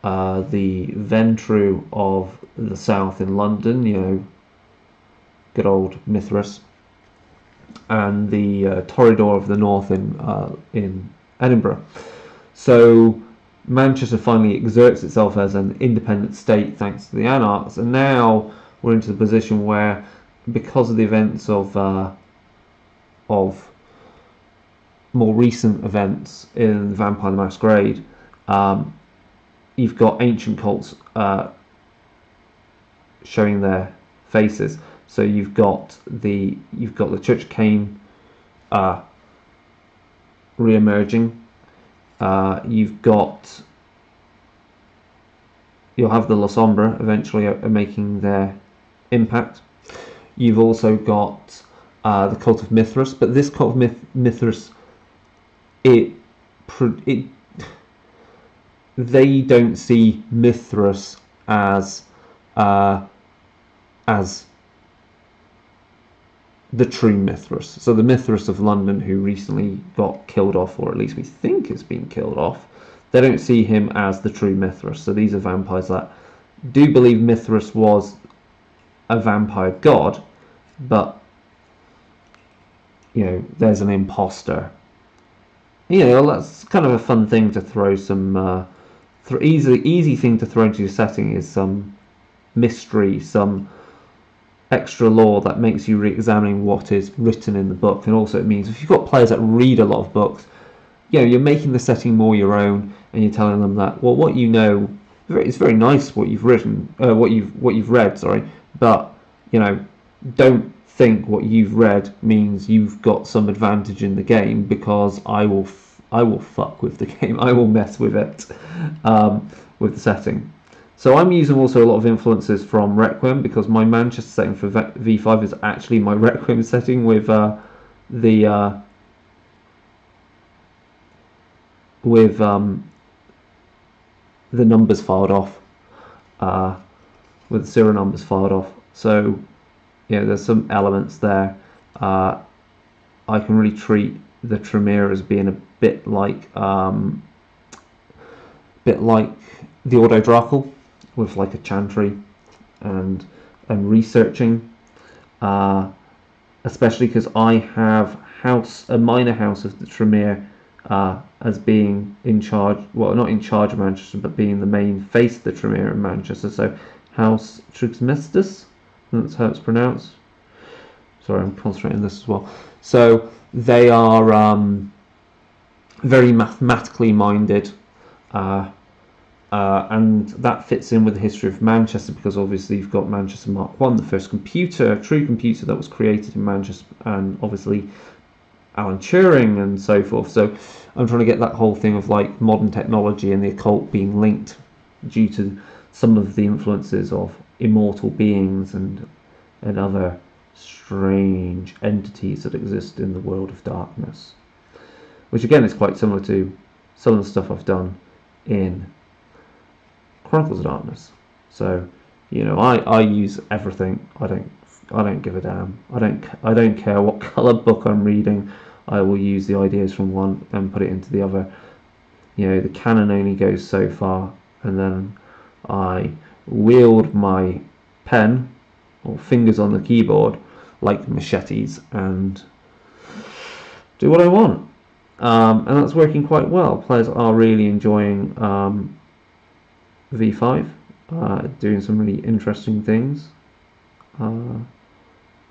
the Ventru of the south in London, good old Mithras, and the Toreador of the north in Edinburgh. So Manchester finally exerts itself as an independent state thanks to the Anarchs, and now we're into the position where, because of the events of more recent events in Vampire the Masquerade, you've got ancient cults showing their faces. So you've got the Church of Cain re-emerging. You'll have the La Sombra eventually making their impact. You've also got the Cult of Mithras, but this Cult of Mithras, they don't see Mithras as the true Mithras. So the Mithras of London, who recently got killed off, or at least we think has been killed off, they don't see him as the true Mithras. So these are vampires that do believe Mithras was a vampire god, but there's an imposter. That's kind of a fun thing to throw some easy thing to throw into your setting is some mystery, some extra lore that makes you re-examining what is written in the book. And also it means if you've got players that read a lot of books, you're making the setting more your own, and you're telling them that, well, what you know, it's very nice what you've written, what you've read, sorry, but don't think what you've read means you've got some advantage in the game, because I will fuck with the game. I will mess with it, with the setting. So I'm using also a lot of influences from Requiem, because my Manchester setting for V5 is actually my Requiem setting with the numbers filed off, with the serial numbers filed off. So there's some elements there. I can really treat the Tremere as being a bit like the Ordo Drakel, with like a chantry and researching, especially because I have a minor house of the Tremere as being in charge, well, not in charge of Manchester, but being the main face of the Tremere in Manchester. So House Trismegistus, that's how it's pronounced. Sorry, I'm concentrating this as well. So they are very mathematically minded, and that fits in with the history of Manchester, because obviously you've got Manchester Mark 1, the first true computer that was created in Manchester, and obviously Alan Turing and so forth. So I'm trying to get that whole thing of like modern technology and the occult being linked due to some of the influences of immortal beings and other strange entities that exist in the world of darkness, which again is quite similar to some of the stuff I've done in Chronicles of Darkness. So I use everything. I don't give a damn. I don't care what colour book I'm reading. I will use the ideas from one and put it into the other. The canon only goes so far, and then I wield my pen or fingers on the keyboard like machetes and do what I want. And that's working quite well. Players are really enjoying V5, doing some really interesting things.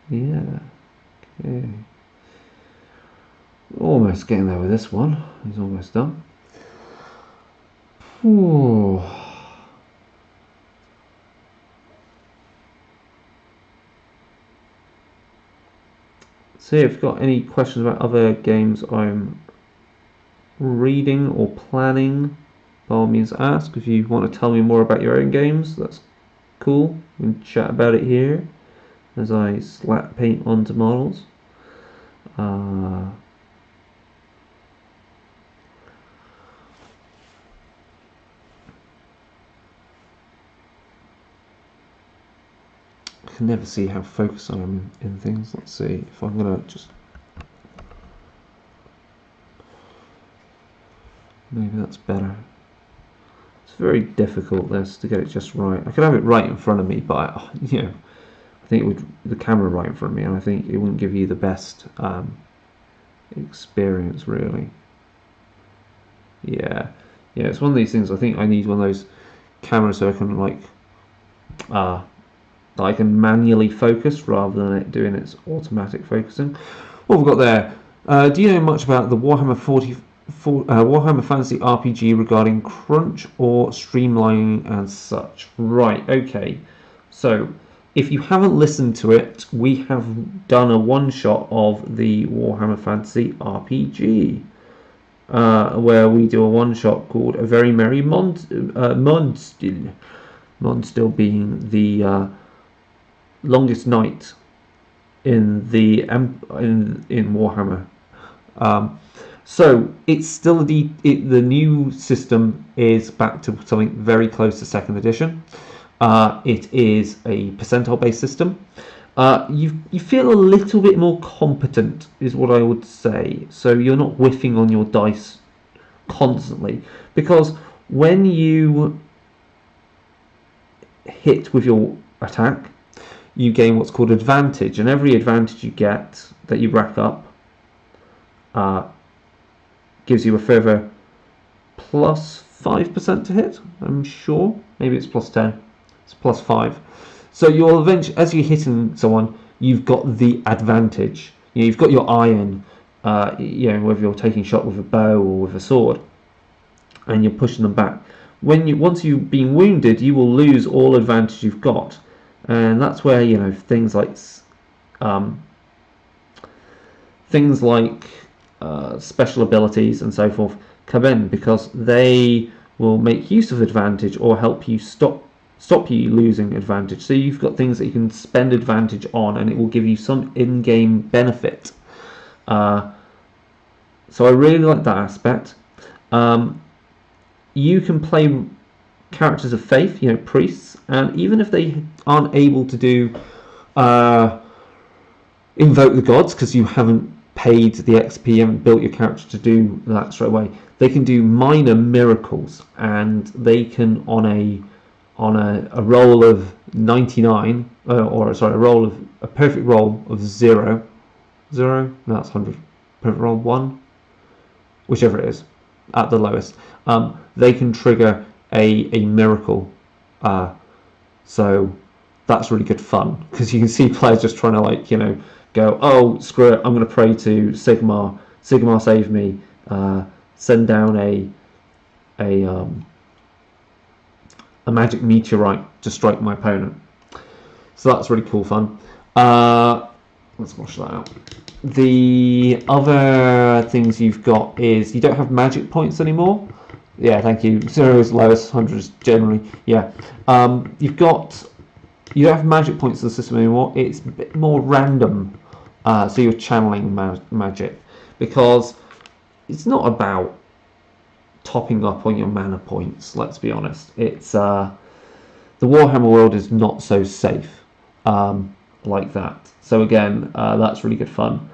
Yeah. Okay. Almost getting there with this one. He's almost done. Ooh. So if you've got any questions about other games I'm reading or planning, by all means ask. If you want to tell me more about your own games, that's cool. We can chat about it here as I slap paint onto models. I can never see how focused I am in things. Let's see if I'm gonna just, maybe that's better. It's very difficult this to get it just right. I could have it right in front of me, but I think it would, the camera right in front of me, and I think it wouldn't give you the best experience really. Yeah, it's one of these things. I think I need one of those cameras so I can that I can manually focus rather than it doing its automatic focusing. What have we got there? Do you know much about the Warhammer Fantasy RPG regarding crunch or streamlining and such? Right, okay. So if you haven't listened to it, we have done a one-shot of the Warhammer Fantasy RPG, where we do a one-shot called A Very Merry Mondstil. Mondstil being the longest night in the in Warhammer. So it's still the new system is back to something very close to second edition. It is a percentile based system. You feel a little bit more competent, is what I would say. So you're not whiffing on your dice constantly, because when you hit with your attack, you gain what's called advantage, and every advantage you get that you rack up gives you a further plus 5% to hit. I'm sure, maybe it's plus 10. It's plus 5. So you'll eventually, as you're hitting someone, you've got the advantage. You've got your iron, whether you're taking shot with a bow or with a sword, and you're pushing them back. Once you've been wounded, you will lose all advantage you've got, and that's where things like special abilities and so forth come in, because they will make use of advantage or help you stop you losing advantage. So you've got things that you can spend advantage on, and it will give you some in-game benefit. So I really like that aspect. You can play characters of faith, priests, and even if they aren't able to do invoke the gods, because you haven't paid the XP, you haven't built your character to do that straight away, they can do minor miracles, and they can on a roll of 99, a perfect roll of 0, no, that's 100, perfect roll 1, whichever it is, at the lowest, they can trigger a miracle. So that's really good fun, because you can see players just trying to go, oh screw it, I'm going to pray to Sigmar save me, send down a magic meteorite to strike my opponent. So that's really cool fun. Let's wash that out. The other things you've got is you don't have magic points anymore. Yeah, thank you. 0 is lowest, 100 is generally. Yeah. You don't have magic points in the system anymore. It's a bit more random. So you're channeling magic, because it's not about topping up on your mana points, let's be honest. It's the Warhammer world is not so safe like that. So again, that's really good fun.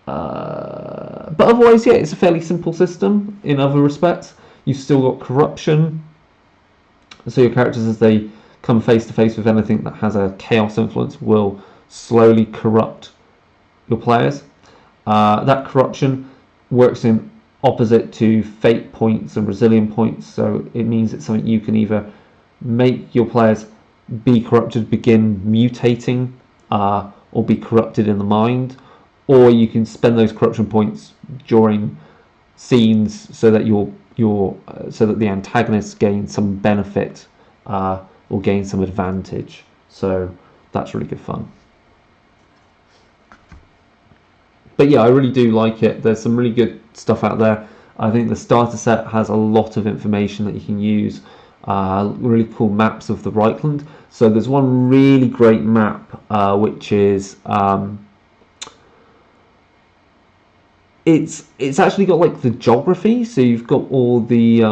But otherwise, yeah, it's a fairly simple system in other respects. You've still got corruption. So your characters, as they come face to face with anything that has a chaos influence, will slowly corrupt your players. That corruption works in opposite to fate points and resilient points, so it means it's something you can either make your players be corrupted, begin mutating, or be corrupted in the mind, or you can spend those corruption points during scenes so that so that the antagonists gain some benefit or gain some advantage. So that's really good fun. But yeah, I really do like it. There's some really good stuff out there. I think the starter set has a lot of information that you can use. Really cool maps of the Reichland. So there's one really great map, which is it's actually got like the geography. So you've got all the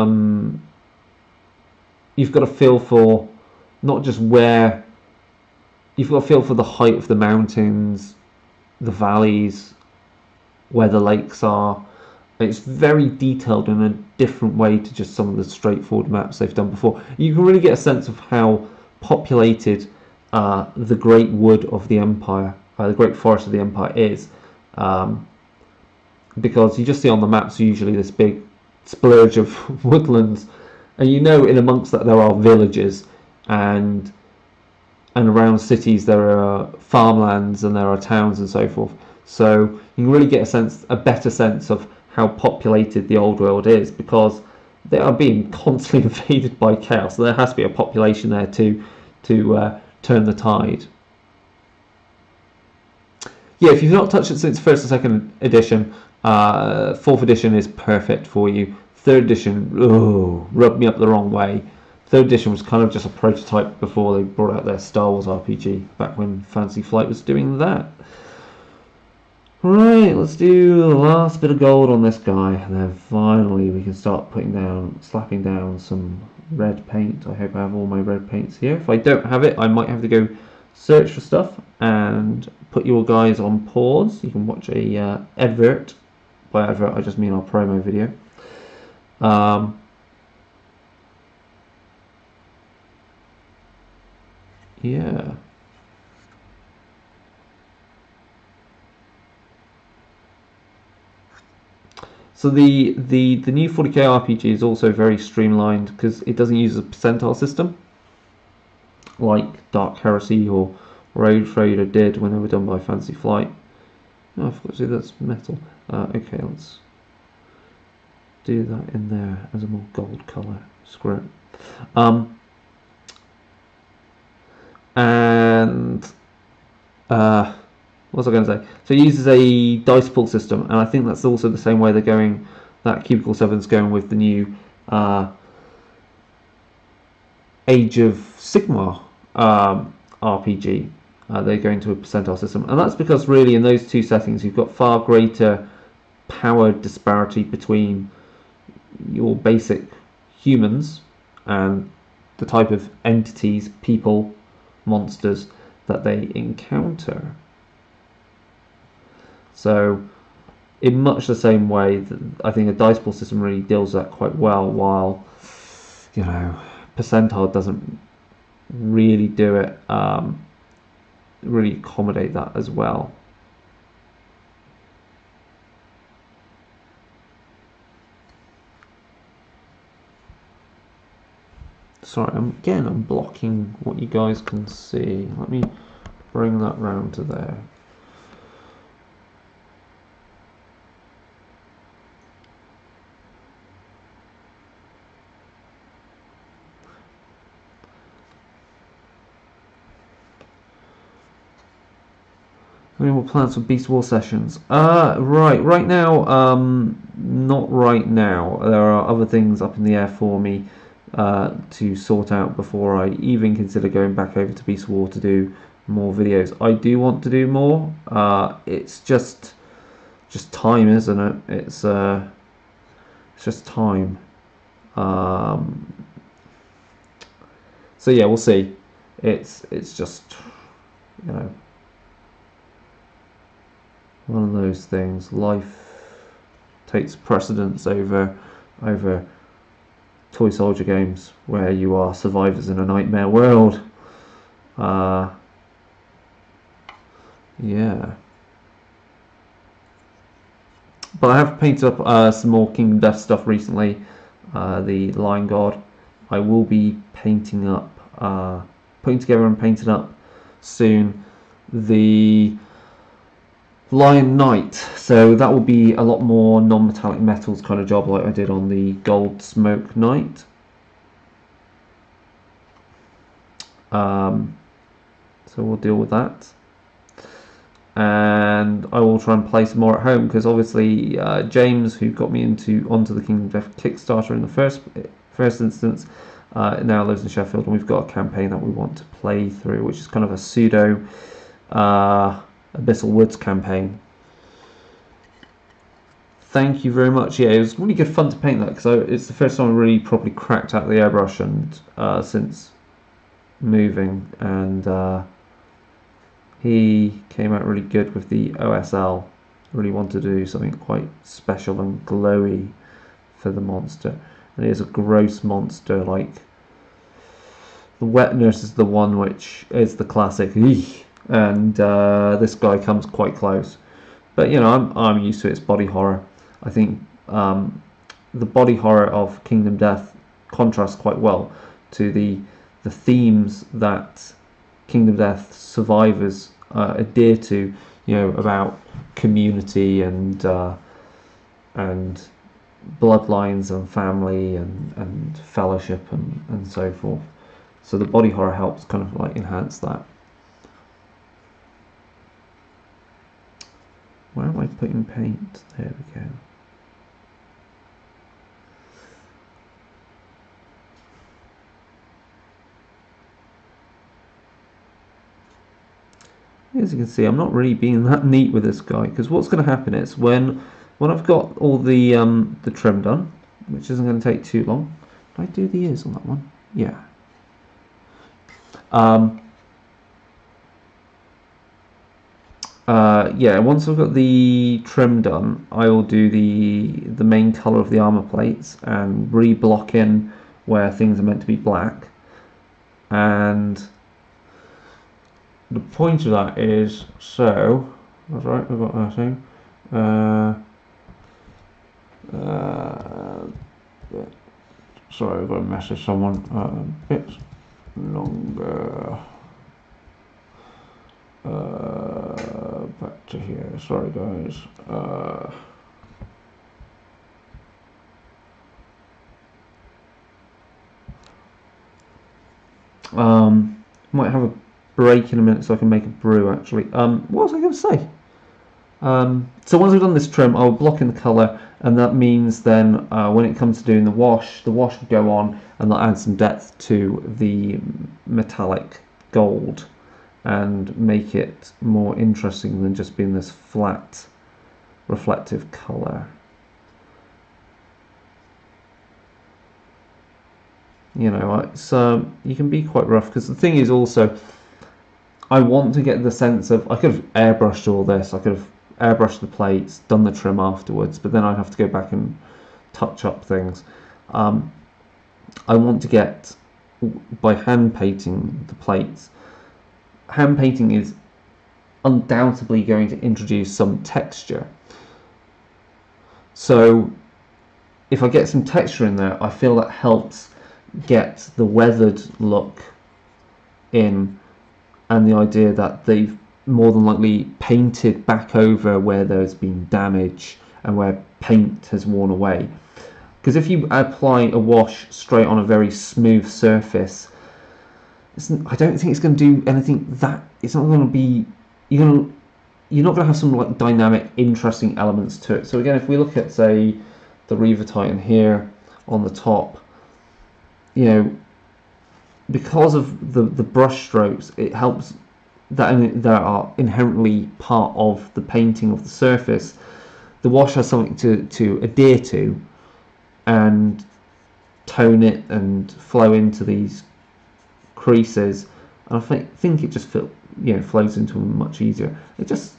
you've got a feel for not just where, you've got a feel for the height of the mountains, the valleys, where the lakes are. It's very detailed in a different way to just some of the straightforward maps they've done before. You can really get a sense of how populated the Great Wood of the Empire, the Great Forest of the Empire is, because you just see on the maps usually this big splurge of woodlands, and in amongst that there are villages, and around cities there are farmlands and there are towns and so forth. So you can really get a better sense of how populated the old world is, because they are being constantly invaded by chaos. So there has to be a population there to turn the tide. Yeah, if you've not touched it since 1st or 2nd edition, 4th edition is perfect for you. 3rd edition, rubbed me up the wrong way. 3rd edition was kind of just a prototype before they brought out their Star Wars RPG, back when Fantasy Flight was doing that. Right, let's do the last bit of gold on this guy, and then finally we can start slapping down some red paint. I hope I have all my red paints here. If I don't have it, I might have to go search for stuff and put your guys on pause. You can watch a advert. By advert, I just mean our promo video. Yeah. So the new 40k RPG is also very streamlined because it doesn't use a percentile system. like Dark Heresy or Road Trader did when they were done by Fantasy Flight. Oh, I forgot to say that's metal. Okay, let's do that in there as a more gold colour. Screw it. And what was I going to say? So it uses a dice pool system, and I think that's also the same way they're going. That Cubicle 7's going with the new Age of Sigmar RPG. They're going to a percentile system, and that's because really in those two settings you've got far greater power disparity between your basic humans and the type of entities, people, monsters that they encounter. So in much the same way that I think a dice pool system really deals with that quite well, while percentile doesn't really do it, really accommodate that as well. Sorry, I'm blocking what you guys can see. Let me bring that round to there. Any more plans for Beast War sessions? Right now, not right now. There are other things up in the air for me to sort out before I even consider going back over to Beast War to do more videos. I do want to do more. It's just time, isn't it? It's just time. So yeah, we'll see. It's just one of those things. Life takes precedence over toy soldier games where you are survivors in a nightmare world. Yeah. But I have painted up some more Kingdom Death stuff recently. The Lion God. I will be painting up, putting together and painting up soon the Lion Knight. So that will be a lot more non-metallic metals kind of job like I did on the Gold Smoke Knight. So we'll deal with that. And I will try and play some more at home because obviously James, who got me onto the Kingdom Death Kickstarter in the first instance, now lives in Sheffield, and we've got a campaign that we want to play through, which is kind of a pseudo Abyssal Woods campaign. Thank you very much. Yeah, it was really good fun to paint that because it's the first time I really properly cracked out the airbrush and since moving, and he came out really good with the OSL. Really wanted to do something quite special and glowy for the monster, and it is a gross monster. Like the wetness is the one which is the classic, and this guy comes quite close. But I'm used to its body horror. I think the body horror of Kingdom Death contrasts quite well to the themes that Kingdom Death survivors adhere to, about community and bloodlines and family and fellowship and so forth. So the body horror helps kind of like enhance that. Where am I putting paint? There we go. As you can see, I'm not really being that neat with this guy because what's going to happen is when I've got all the trim done, which isn't going to take too long. Did I do the ears on that one? Yeah. Yeah, once I've got the trim done, I will do the main colour of the armour plates and re-block in where things are meant to be black. And the point of that is, so that's right, we've got that thing. Sorry, I've got to message someone. Bits. longer. Back to here. Sorry, guys. Might have a break in a minute so I can make a brew. Actually, what was I going to say? So once I've done this trim, I'll block in the colour, and that means then when it comes to doing the wash will go on, and that'll add some depth to the metallic gold and make it more interesting than just being this flat reflective colour. You know, it's you can be quite rough, because the thing is also, I want to get the sense of, I could have airbrushed all this, I could have airbrushed the plates, done the trim afterwards, but then I'd have to go back and touch up things. I want to get, by hand painting the plates, hand painting is undoubtedly going to introduce some texture. So if I get some texture in there, I feel that helps get the weathered look in, and the idea that they've more than likely painted back over where there's been damage and where paint has worn away. Because if you apply a wash straight on a very smooth surface, I don't think it's going to do anything that, it's not going to be, you're not going to have some like dynamic, interesting elements to it. So again, if we look at, say, the Reaver Titan here on the top, you know, because of the brush strokes, it helps that are inherently part of the painting of the surface. The wash has something to adhere to and tone it and flow into these creases, and I think it just flows into them much easier. I just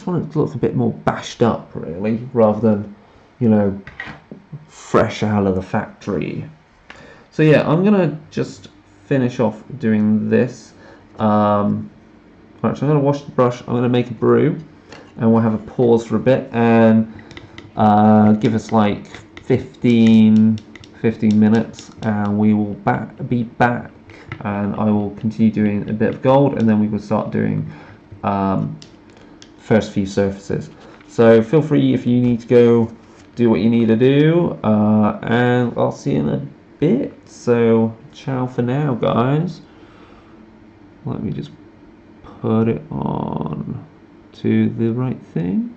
want it to look a bit more bashed up, really, rather than, you know, fresh out of the factory. So yeah, I'm gonna just finish off doing this. Actually, I'm going to wash the brush, I'm going to make a brew, and we'll have a pause for a bit, and give us like 15 minutes, and we will be back, and I will continue doing a bit of gold, and then we will start doing first few surfaces. So feel free if you need to go do what you need to do, and I'll see you in a bit. So ciao for now, guys. Let me just put it on to the right thing.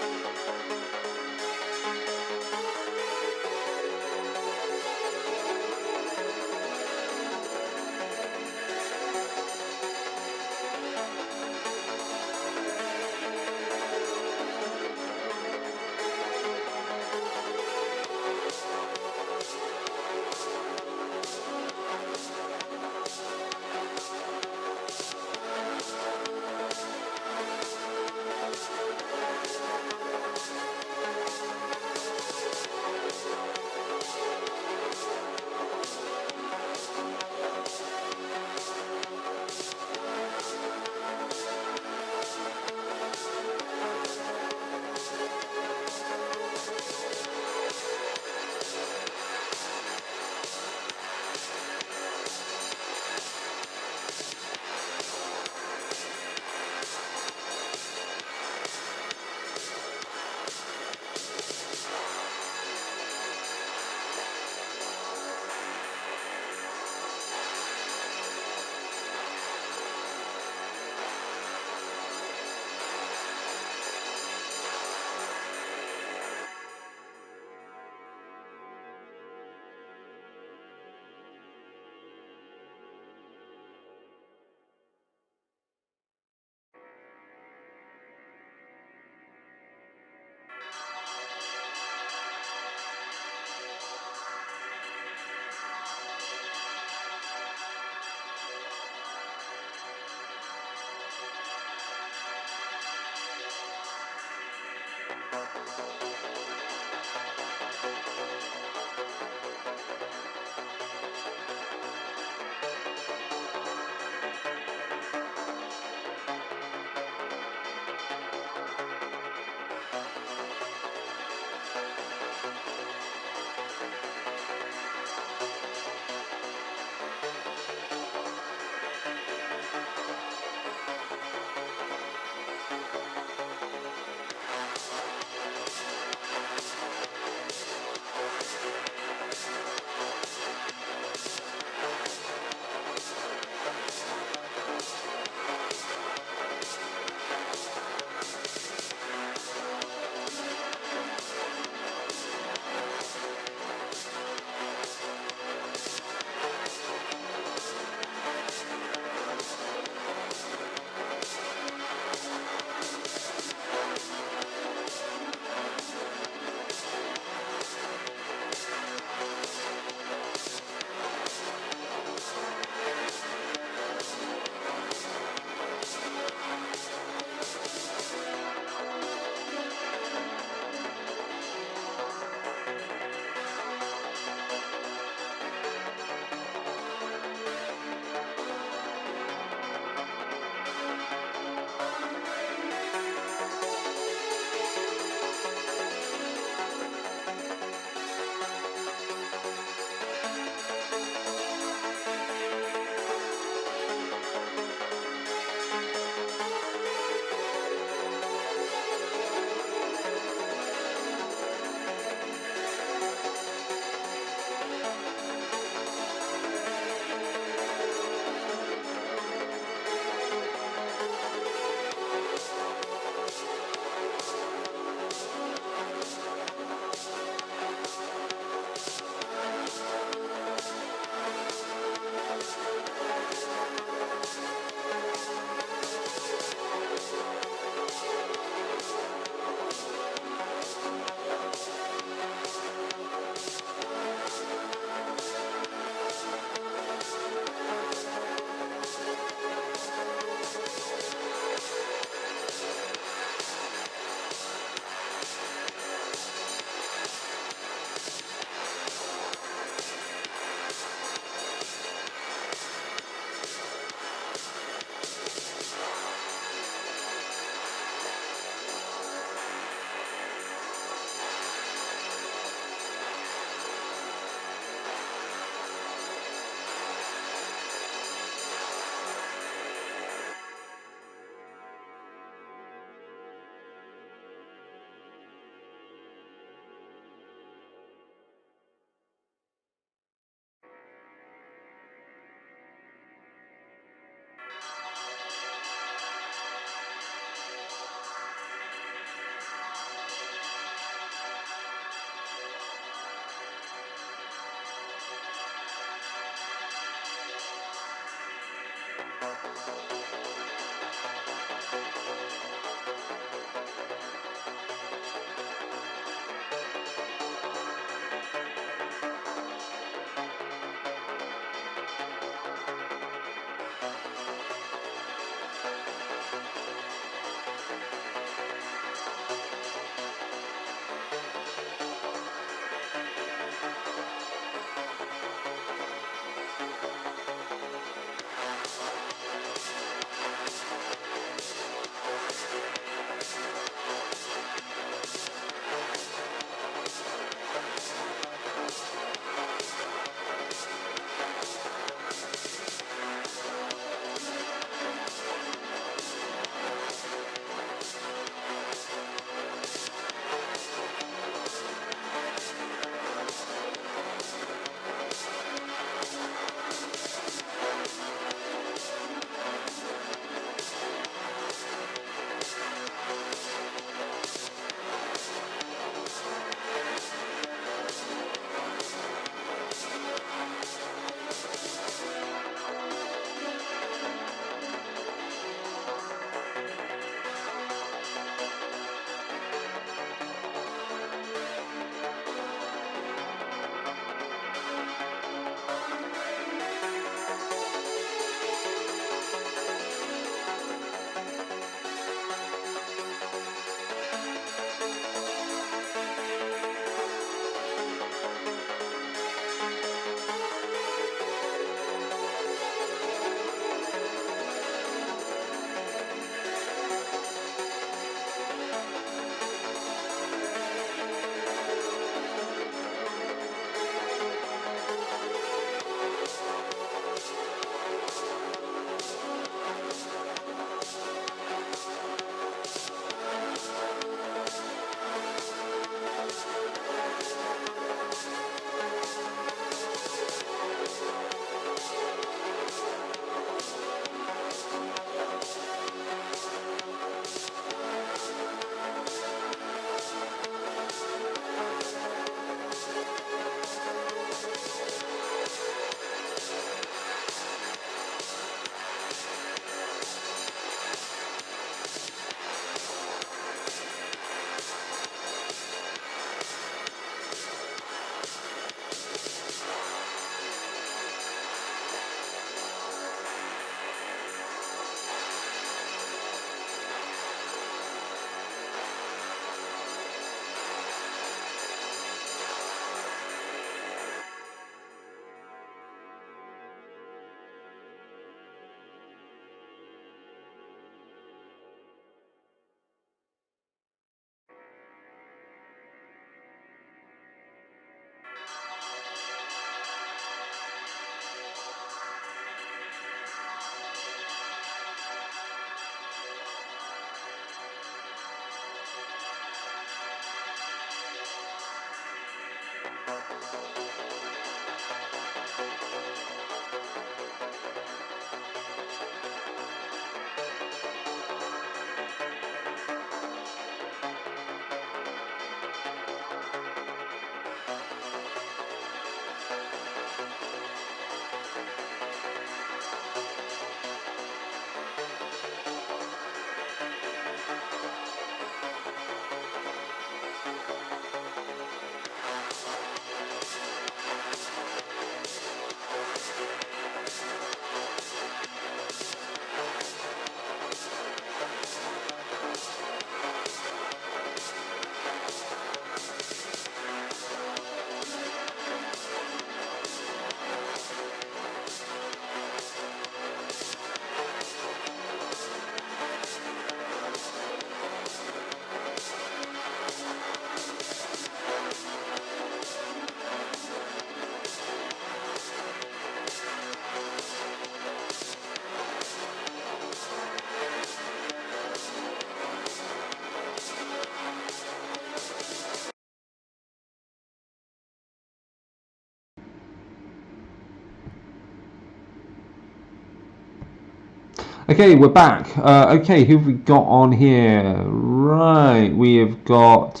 Okay, we're back. Okay, who have we got on here? Right, we have got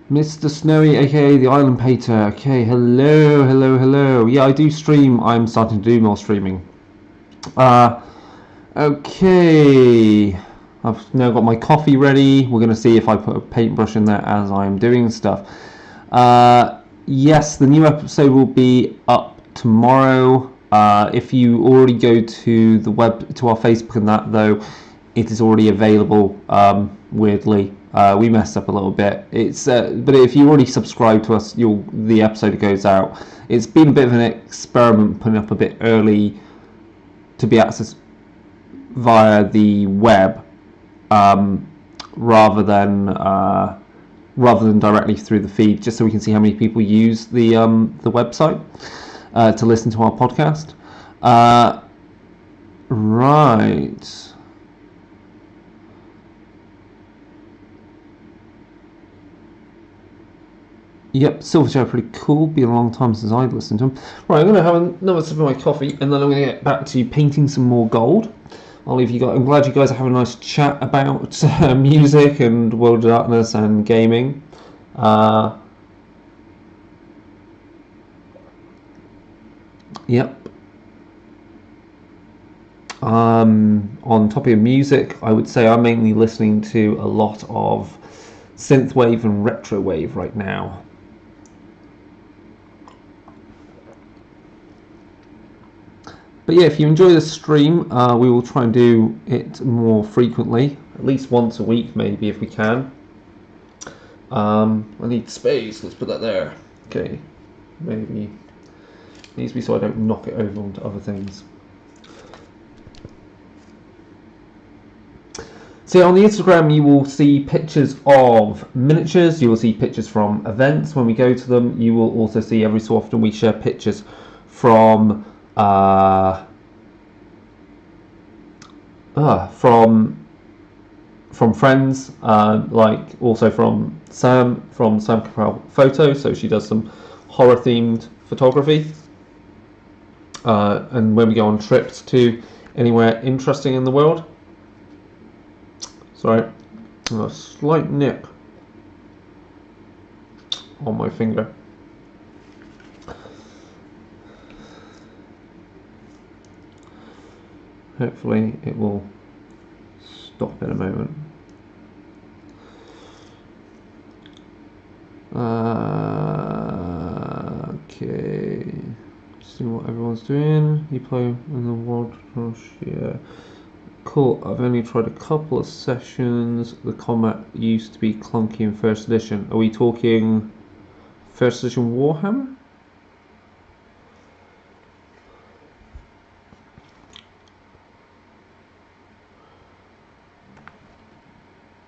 Mr. Snowy, aka the Island Pater. Okay, hello, hello, hello. Yeah, I do stream. I'm starting to do more streaming. Okay, I've now got my coffee ready. We're going to see if I put a paintbrush in there as I'm doing stuff. Yes, the new episode will be up tomorrow. If you already go to the to our Facebook and that, though, it is already available. Weirdly, we messed up a little bit. But if you already subscribe to us, the episode goes out. It's been a bit of an experiment, putting up a bit early to be accessed via the web, rather than directly through the feed, just so we can see how many people use the website to listen to our podcast. Right. Yep, Silverchair, pretty cool. Been a long time since I'd listened to him. Right, I'm going to have another sip of my coffee, and then I'm going to get back to painting some more gold. I'll leave you guys. I'm glad you guys are having a nice chat about music and World of Darkness and gaming. Yep. On topic of music, I would say I'm mainly listening to a lot of synthwave and retrowave right now. But yeah, if you enjoy the stream, we will try and do it more frequently, at least once a week, maybe, if we can. I need space. Let's put that there. Okay, maybe needs to be so I don't knock it over onto other things. So on the Instagram, you will see pictures of miniatures. You will see pictures from events when we go to them. You will also see every so often we share pictures from friends, like also from Sam Capel Photo. So she does some horror themed photography. And when we go on trips to anywhere interesting in the world. Sorry, a slight nip on my finger. Hopefully it will stop in a moment. Okay, see what everyone's doing. You play in the world, yeah. Cool, I've only tried a couple of sessions. The combat used to be clunky in first edition. Are we talking first edition Warhammer?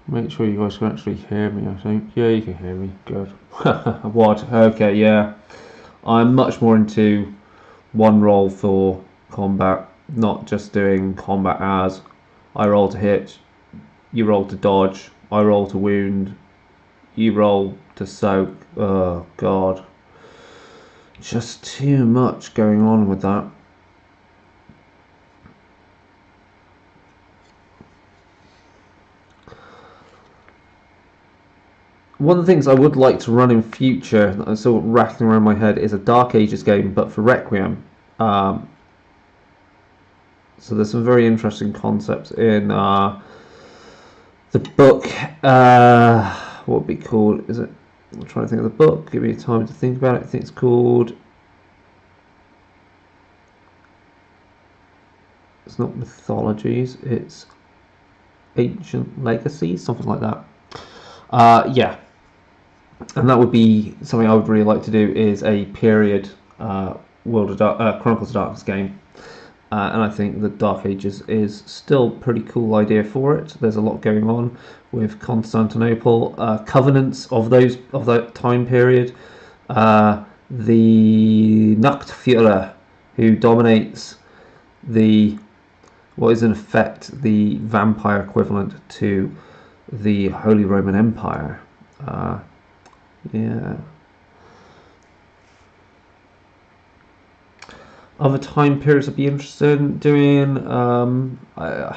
Make sure you guys can actually hear me, I think. Yeah, you can hear me. Good. What? Okay, yeah. I'm much more into one roll for combat, not just doing combat as I roll to hit, you roll to dodge, I roll to wound, you roll to soak. Oh, God. just too much going on with that. One of the things I would like to run in future, that I'm still rattling around my head, is a Dark Ages game, but for Requiem. So there's some very interesting concepts in the book. What would be called? Is it? I'm trying to think of the book. Give me time to think about it. I think it's called. It's not Mythologies. It's Ancient Legacies, something like that. Yeah, and that would be something I would really like to do. Is a period Chronicles of Darkness game. And I think the Dark Ages is still a pretty cool idea for it. There's a lot going on with Constantinople, covenants of that time period, the Nachtführer, who dominates what is in effect the vampire equivalent to the Holy Roman Empire. Yeah. Other time periods I'd be interested in doing. I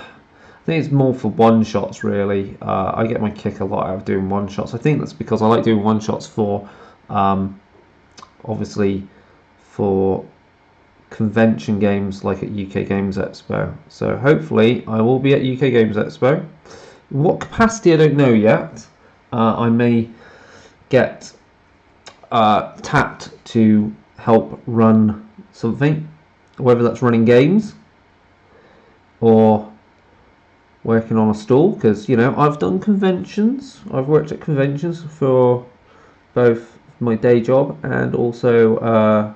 think it's more for one shots really. I get my kick a lot out of doing one shots. I think that's because I like doing one shots for, obviously, for convention games like at UK Games Expo. So hopefully I will be at UK Games Expo. What capacity I don't know yet. I may get tapped to help run something, whether that's running games or working on a stall, because I've done conventions. I've worked at conventions for both my day job and also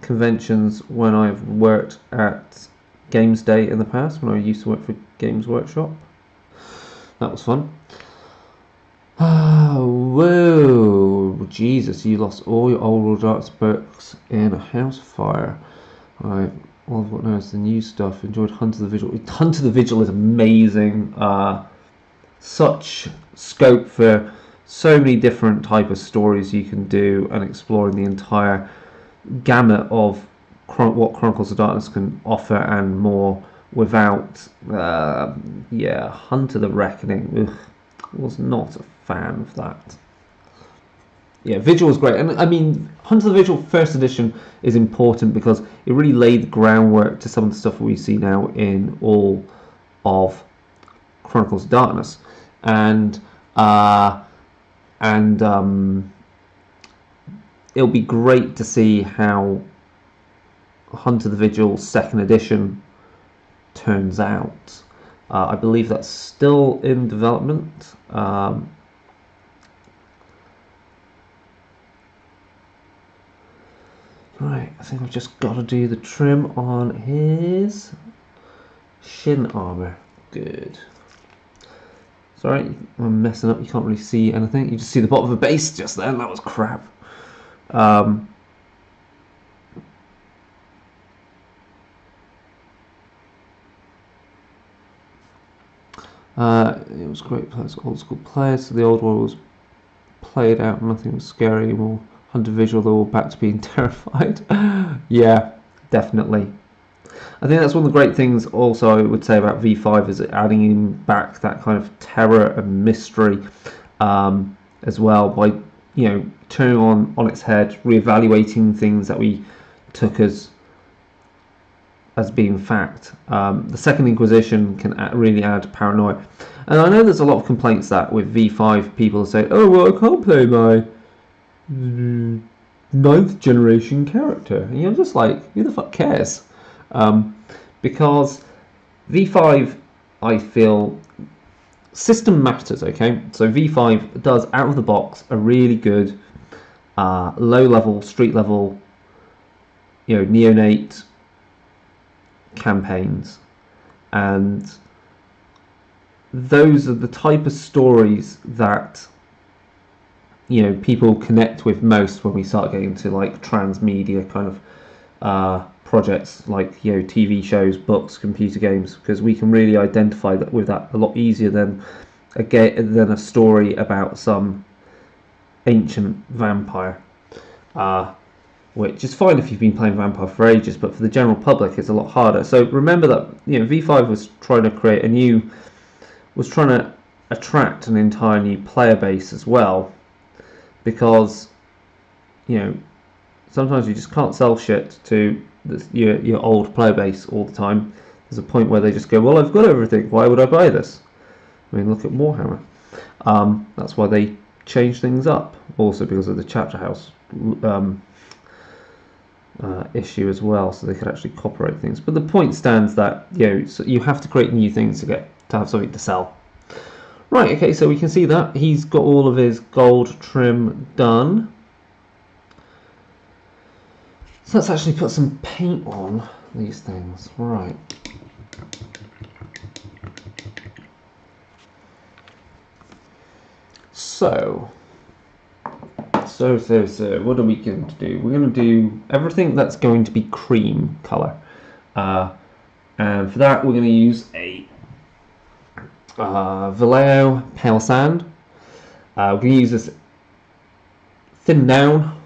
conventions when I've worked at Games Day in the past, when I used to work for Games Workshop. That was fun. Whoa, Jesus, you lost all your old World Darts books in a house fire. Right, all I've got now is the new stuff. Enjoyed Hunt of the Vigil. Hunt of the Vigil is amazing. Such scope for so many different type of stories you can do, and exploring the entire gamut of what Chronicles of Darkness can offer and more without, Hunt of the Reckoning. Ugh, was not a fan of that. Yeah, Vigil was great, and I mean, Hunt of the Vigil First Edition is important because it really laid the groundwork to some of the stuff we see now in all of Chronicles of Darkness, and it'll be great to see how Hunt of the Vigil Second Edition turns out. I believe that's still in development. Right, I think I've just got to do the trim on his shin armor. Good. Sorry, I'm messing up. You can't really see anything. You just see the bottom of the base just then. That was crap. It was great players, old school players. So the old one was played out. Nothing was scary anymore. Hunter Visual, they're all back to being terrified. Yeah, definitely. I think that's one of the great things also I would say about V5 is adding in back that kind of terror and mystery as well, by turning on its head, reevaluating things that we took as being fact. The Second Inquisition can really add paranoia, and I know there's a lot of complaints that with V5 people say, oh well, I can't play my 9th generation character, and you're just like, who the fuck cares? Because V5, I feel, system matters. Okay, so V5 does out of the box a really good low level, street level, neonate campaigns, and those are the type of stories that people connect with most when we start getting into like transmedia kind of projects like TV shows, books, computer games, because we can really identify that with that a lot easier than a story about some ancient vampire. which is fine if you've been playing Vampire for ages, but for the general public it's a lot harder. So remember that, you know, V5 was trying to create was trying to attract an entire new player base as well, because, you know, sometimes you just can't sell shit to your old player base all the time. There's a point where they just go, well, I've got everything, why would I buy this? I mean, look at Warhammer. That's why they changed things up, also because of the chapter house issue as well, so they could actually copyright things. But the point stands that, you know, so you have to create new things to have something to sell. Right, okay, so we can see that he's got all of his gold trim done. So let's actually put some paint on these things. Right. So what are we going to do? We're going to do everything that's going to be cream colour. And for that we're going to use a Vallejo Pale Sand. We're going to use this thin down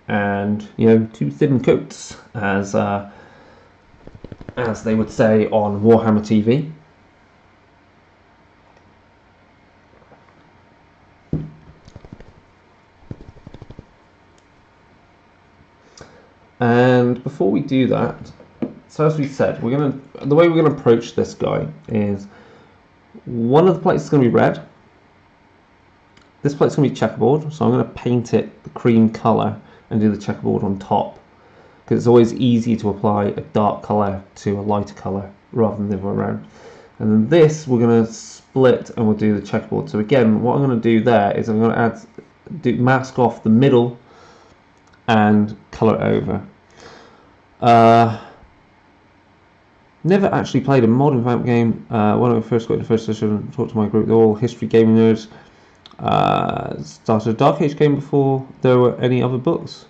and, you know, 2 thin coats, as they would say on Warhammer TV. And before we do that, so as we said, the way we're gonna approach this guy is, one of the plates is gonna be red. This plate's gonna be checkerboard, so I'm gonna paint it the cream color and do the checkerboard on top, because it's always easy to apply a dark color to a lighter color rather than the other way around. And then this we're gonna split and we'll do the checkerboard. So again, what I'm gonna do there is I'm gonna mask off the middle and colour it over. Never actually played a modern Vamp game. When I first got into first edition, talked to my group, they're all history gaming nerds. Started a Dark Age game before there were any other books.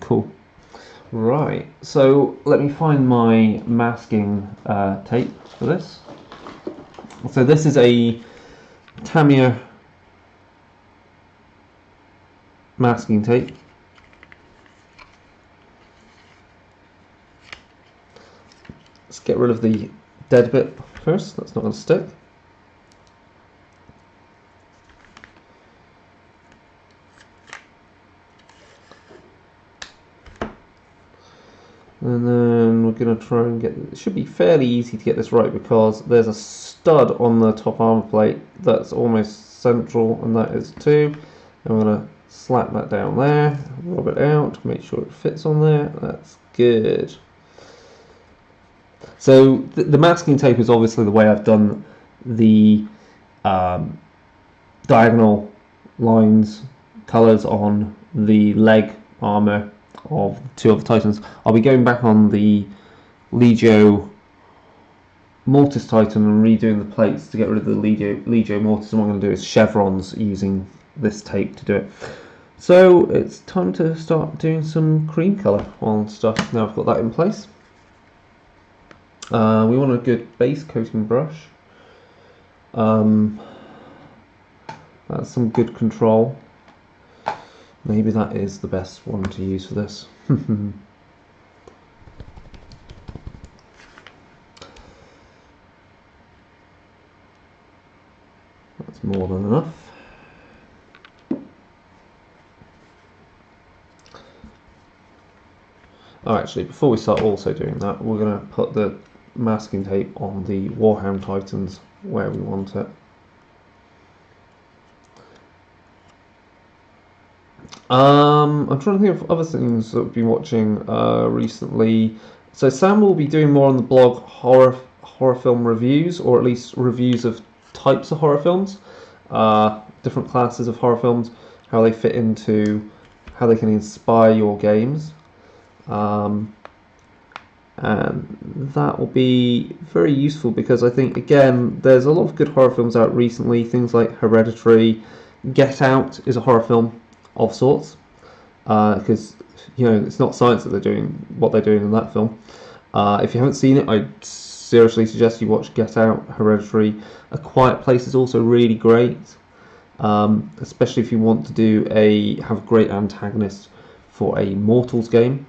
Cool. Right, so let me find my masking tape for this. So this is a Tamiya masking tape. Let's get rid of the dead bit first, that's not going to stick. And then we're going to try and get, it should be fairly easy to get this right, because there's a stud on the top armor plate that's almost central, and that is too. And we're going to slap that down there, rub it out, make sure it fits on there. That's good. So the masking tape is obviously the way I've done the diagonal lines, colours on the leg armour of 2 other Titans. I'll be going back on the Legio Mortis Titan and redoing the plates to get rid of the Legio Mortis, and what I'm going to do is chevrons using this tape to do it. So it's time to start doing some cream colour on stuff. Now I've got that in place. We want a good base coating brush. That's some good control. Maybe that is the best one to use for this. That's more than enough. Oh, actually, before we start also doing that, we're going to put the masking tape on the Warhammer Titans where we want it. I'm trying to think of other things that we've been watching recently. So Sam will be doing more on the blog horror film reviews, or at least reviews of types of horror films, different classes of horror films, how they fit into, how they can inspire your games. And that will be very useful, because I think, again, there's a lot of good horror films out recently, things like Hereditary. Get Out is a horror film of sorts, because, you know, it's not science that they're doing what they're doing in that film. If you haven't seen it, I seriously suggest you watch Get Out. Hereditary. A Quiet Place is also really great. especially if you want to have a great antagonist for a Mortals game.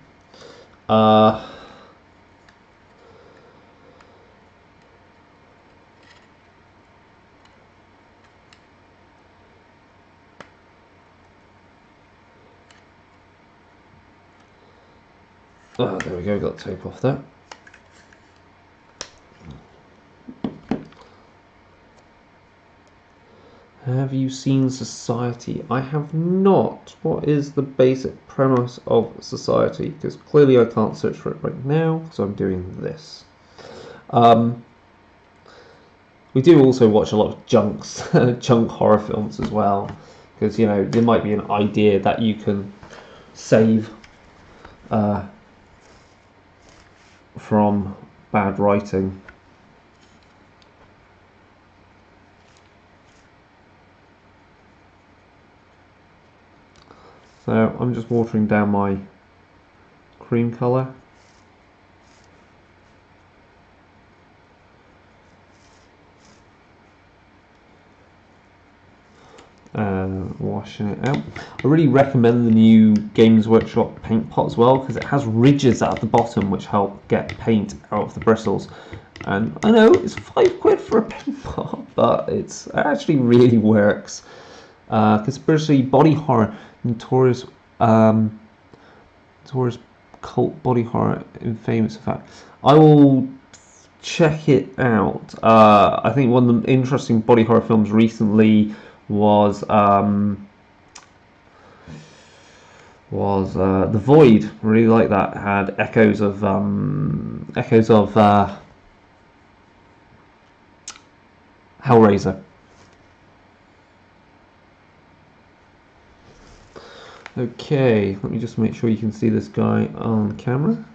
Oh, there we go, got the tape off there. Have you seen Society? I have not. What is the basic premise of Society? Because clearly I can't search for it right now, so I'm doing this. We do also watch a lot of junk horror films as well, because you know there might be an idea that you can save from bad writing. So I'm just watering down my cream colour. Washing it out. I really recommend the new Games Workshop paint pot as well, because it has ridges at the bottom which help get paint out of the bristles. And I know it's £5 for a paint pot, but it actually really works. Conspiracy body horror, notorious cult body horror, infamous in fact. I will check it out. I think one of the interesting body horror films recently was The Void. I really like that. It had echoes of Hellraiser. Okay, let me just make sure you can see this guy on camera.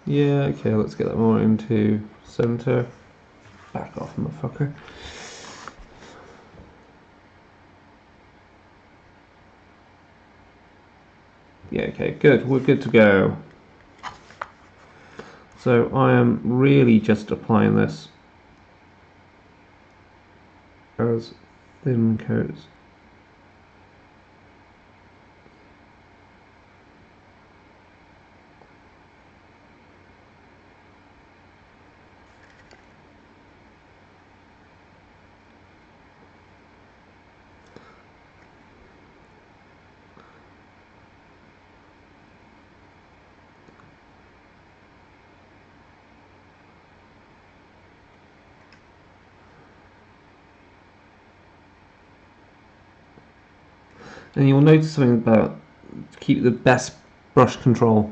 Yeah, okay, let's get that more into center. Back off, motherfucker. Yeah, okay, good. We're good to go. So I am really just applying this as thin coats. And you'll notice something about keep the best brush control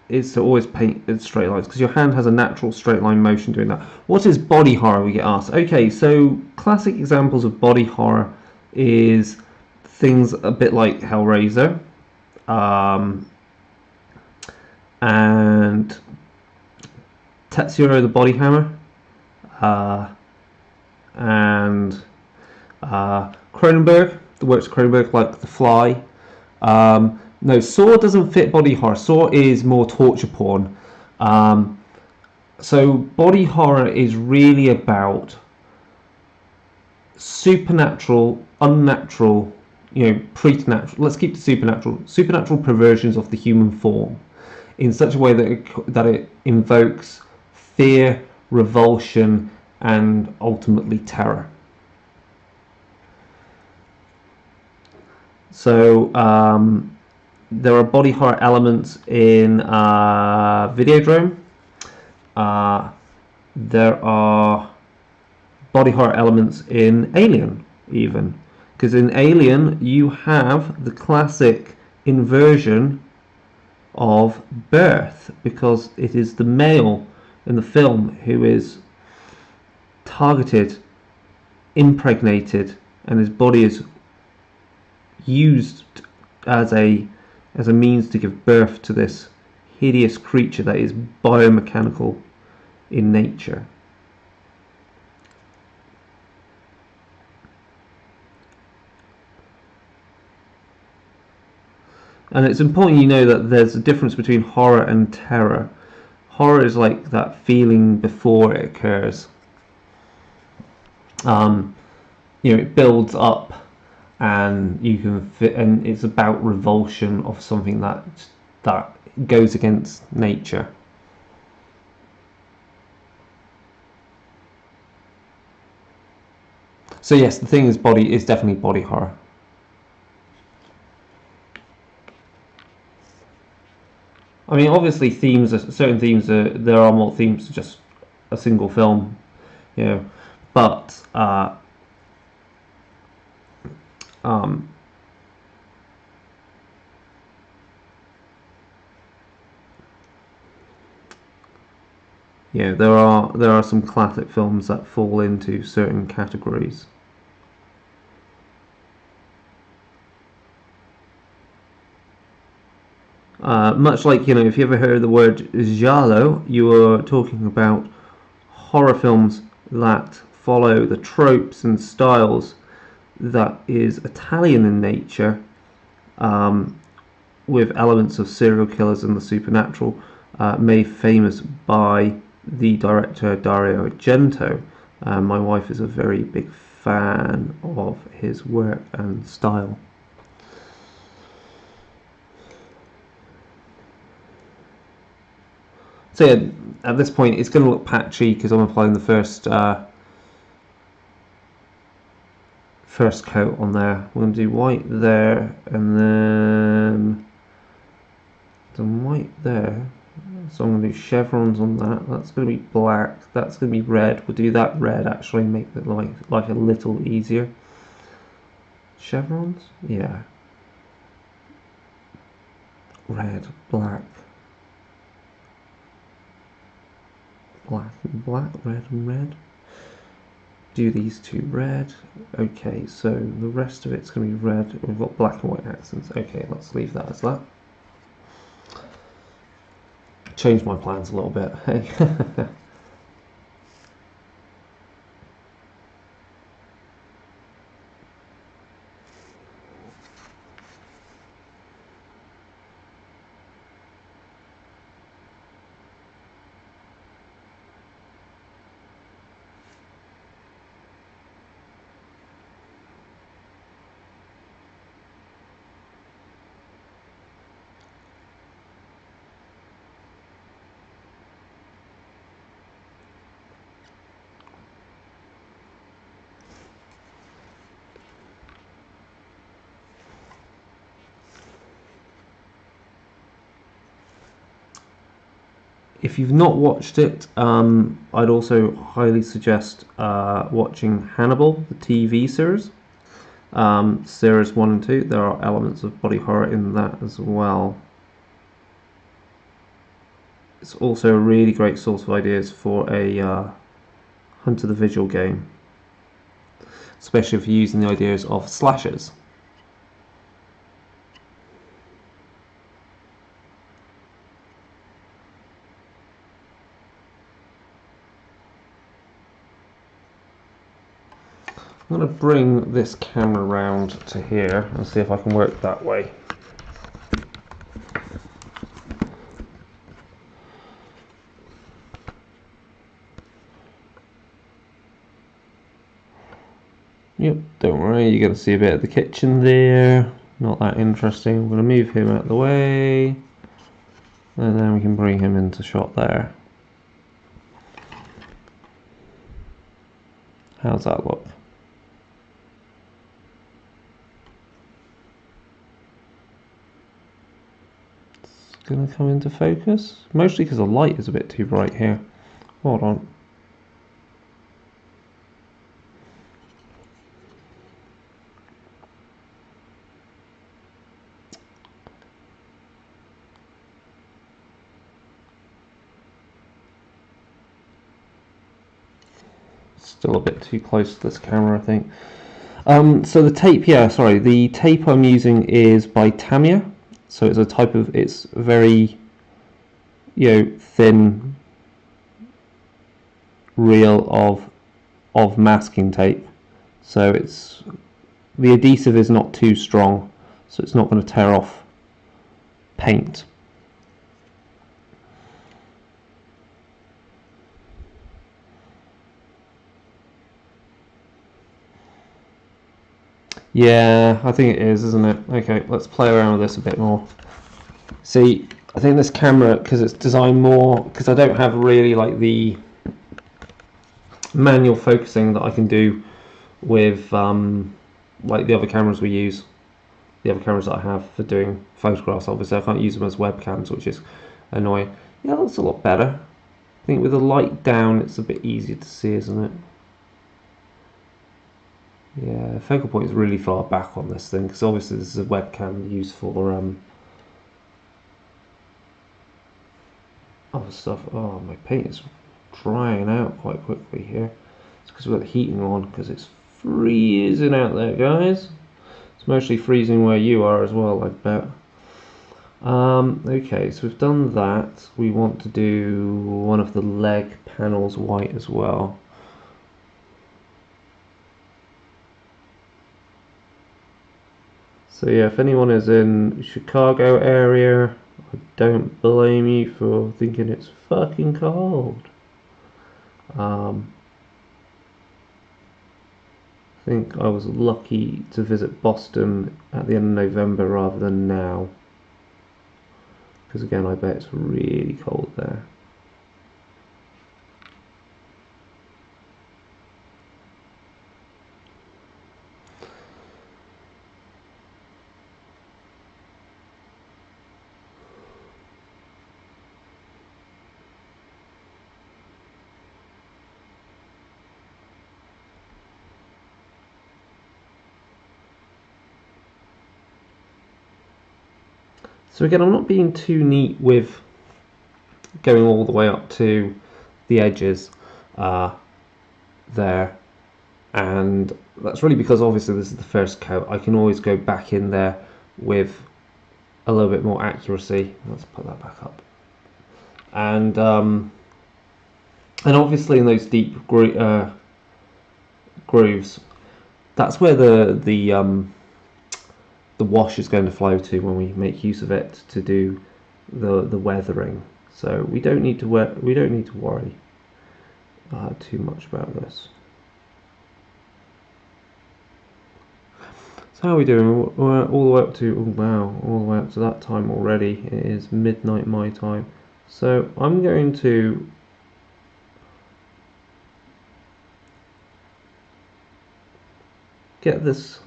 is to always paint in straight lines, because your hand has a natural straight line motion doing that. What is body horror, we get asked? Okay, so classic examples of body horror is things a bit like Hellraiser, and Tetsuo the Body Hammer, and Cronenberg, the works of Cronenberg, like The Fly. No, Saw doesn't fit body horror. Saw is more torture porn. So body horror is really about supernatural, unnatural, preternatural. Let's keep it supernatural. Supernatural perversions of the human form in such a way that it invokes fear, revulsion, and ultimately terror. So there are body horror elements in Videodrome. There are body horror elements in Alien, even. Because in Alien, you have the classic inversion of birth, because it is the male in the film who is targeted, impregnated, and his body is used as a means to give birth to this hideous creature that is biomechanical in nature. And it's important you know that there's a difference between horror and terror. Horror is like that feeling before it occurs. It builds up, and you can and it's about revulsion of something that goes against nature. So yes, the thing is definitely body horror. I mean, obviously, certain themes there are more themes to just a single film, but there are some classic films that fall into certain categories. Much like, if you ever heard the word giallo, you are talking about horror films that follow the tropes and styles that is Italian in nature, with elements of serial killers and the supernatural, made famous by the director Dario Argento. My wife is a very big fan of his work and style. So yeah, at this point it's going to look patchy because I'm applying the first coat on there. We're going to do white there, and then some white there. So I'm going to do chevrons on that. That's going to be black. That's going to be red. We'll do that red actually, make the life a little easier. Chevrons? Yeah. Red, black. Black and black, red and red. Do these two red. Okay, so the rest of it's going to be red. We've got black and white accents. Okay, let's leave that as that. Change my plans a little bit. Hey. If you've not watched it, I'd also highly suggest watching Hannibal, the TV series. Series 1 and 2, there are elements of body horror in that as well. It's also a really great source of ideas for a Hunter the Visual game, especially if you're using the ideas of slashers. I'm going to bring this camera round to here and see if I can work that way. Yep, don't worry, you're going to see a bit of the kitchen there. Not that interesting. I'm going to move him out of the way, and then we can bring him into shot there. How's that look? It's going to come into focus, mostly because the light is a bit too bright here. Hold on. Still a bit too close to this camera, I think. So the tape, the tape I'm using is by Tamiya. So it's a type of, it's very, thin reel of masking tape. So the adhesive is not too strong, so it's not going to tear off paint. Yeah, I think it is, isn't it? Okay, let's play around with this a bit more. See, I think this camera, because it's designed more, because I don't have really like the manual focusing that I can do with like the other cameras we use, the other cameras that I have for doing photographs. Obviously I can't use them as webcams, which is annoying. Yeah, that looks a lot better. I think with the light down it's a bit easier to see, isn't it? Yeah, focal point is really far back on this thing, because obviously this is a webcam used for other stuff. Oh, my paint is drying out quite quickly here. It's because we've got the heating on, because it's freezing out there, guys. It's mostly freezing where you are as well, I bet. Okay, so we've done that. We want to do one of the leg panels white as well. So yeah, if anyone is in Chicago area, I don't blame you for thinking it's fucking cold. I think I was lucky to visit Boston at the end of November rather than now, because again I bet it's really cold there. So again, I'm not being too neat with going all the way up to the edges there, and that's really because obviously this is the first coat. I can always go back in there with a little bit more accuracy. Let's put that back up, and obviously in those deep grooves, that's where the wash is going to flow to when we make use of it to do the weathering. So we don't need to worry too much about this. So how are we doing? We're all the way up to, oh wow, all the way up to that time already. It is midnight my time. So I'm going to get this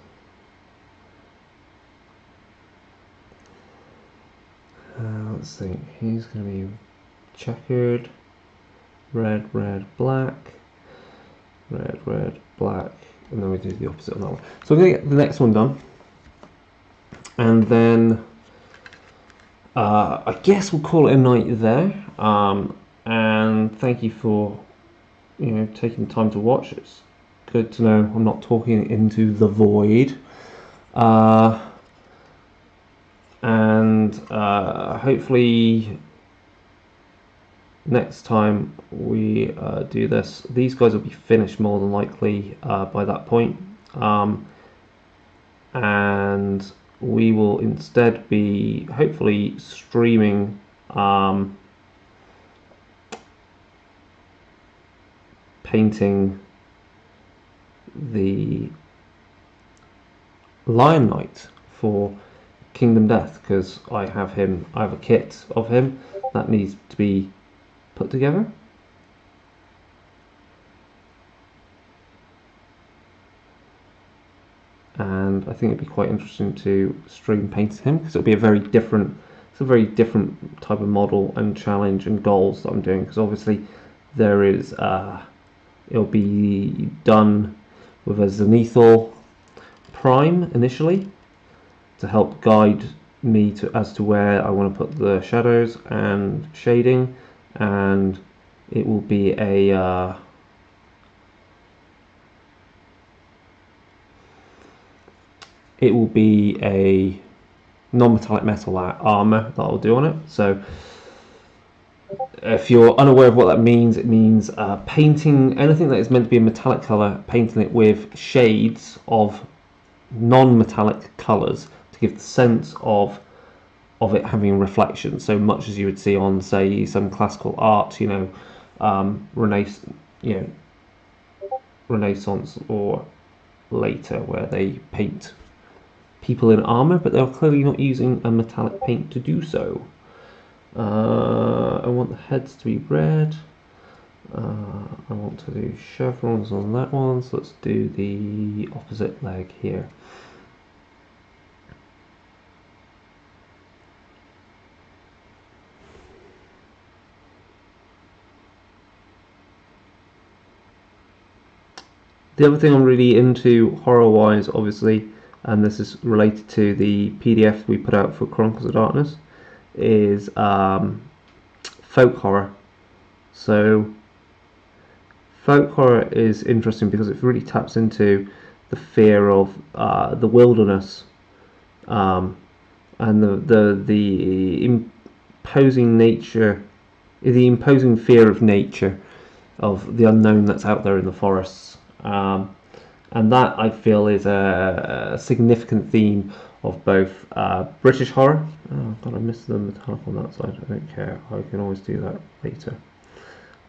let's think, he's going to be checkered, red, red, black, red, red, black, and then we do the opposite on that one. So I'm going to get the next one done, and then I guess we'll call it a night there. And thank you for taking the time to watch. It's good to know I'm not talking into the void. And hopefully next time we do this, these guys will be finished more than likely by that point, and we will instead be hopefully streaming painting the Lion Knight for Kingdom Death, because I have a kit of him that needs to be put together. And I think it'd be quite interesting to stream paint him, because it'll be a very different type of model and challenge and goals that I'm doing, because obviously there is it'll be done with a Zenithal Prime initially, to help guide me as to where I want to put the shadows and shading, and it will be a non-metallic metal armor that I'll do on it. So if you're unaware of what that means, it means painting anything that is meant to be a metallic color, painting it with shades of non-metallic colors to give the sense of of it having reflection, so much as you would see on, say, some classical art, Renaissance or later, where they paint people in armor, but they're clearly not using a metallic paint to do so. I want the heads to be red. I want to do chevrons on that one, so let's do the opposite leg here. The other thing I'm really into horror-wise, obviously, and this is related to the PDF we put out for Chronicles of Darkness, is folk horror. So folk horror is interesting because it really taps into the fear of the wilderness, and the imposing nature, the imposing fear of nature, of the unknown that's out there in the forests. And that, I feel, is a significant theme of both British horror. Oh god, I missed the metallic on that side. I don't care, I can always do that later.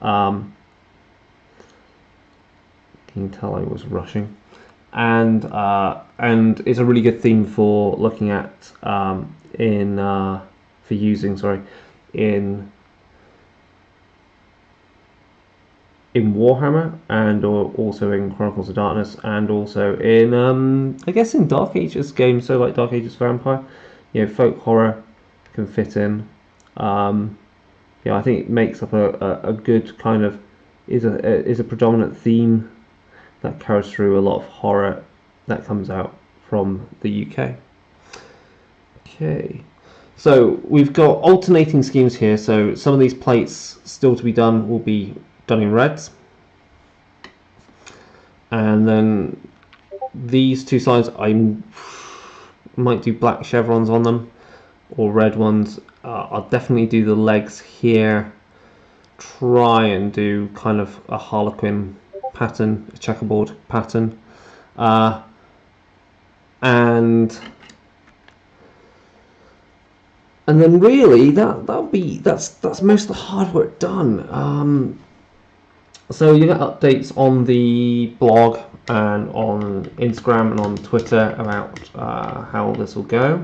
You can tell I was rushing. And it's a really good theme for looking at in Warhammer, and also in Chronicles of Darkness, and also in I guess in Dark Ages games, so like Dark Ages Vampire. Folk horror can fit in. I think it makes up a good kind of is a predominant theme that carries through a lot of horror that comes out from the UK. Okay, so we've got alternating schemes here. So some of these plates still to be done will be done in reds, and then these two sides I might do black chevrons on them or red ones. I'll definitely do the legs here, try and do kind of a harlequin pattern, a checkerboard pattern, and then really that's most of the hard work done. So you get updates on the blog and on Instagram and on Twitter about how this will go.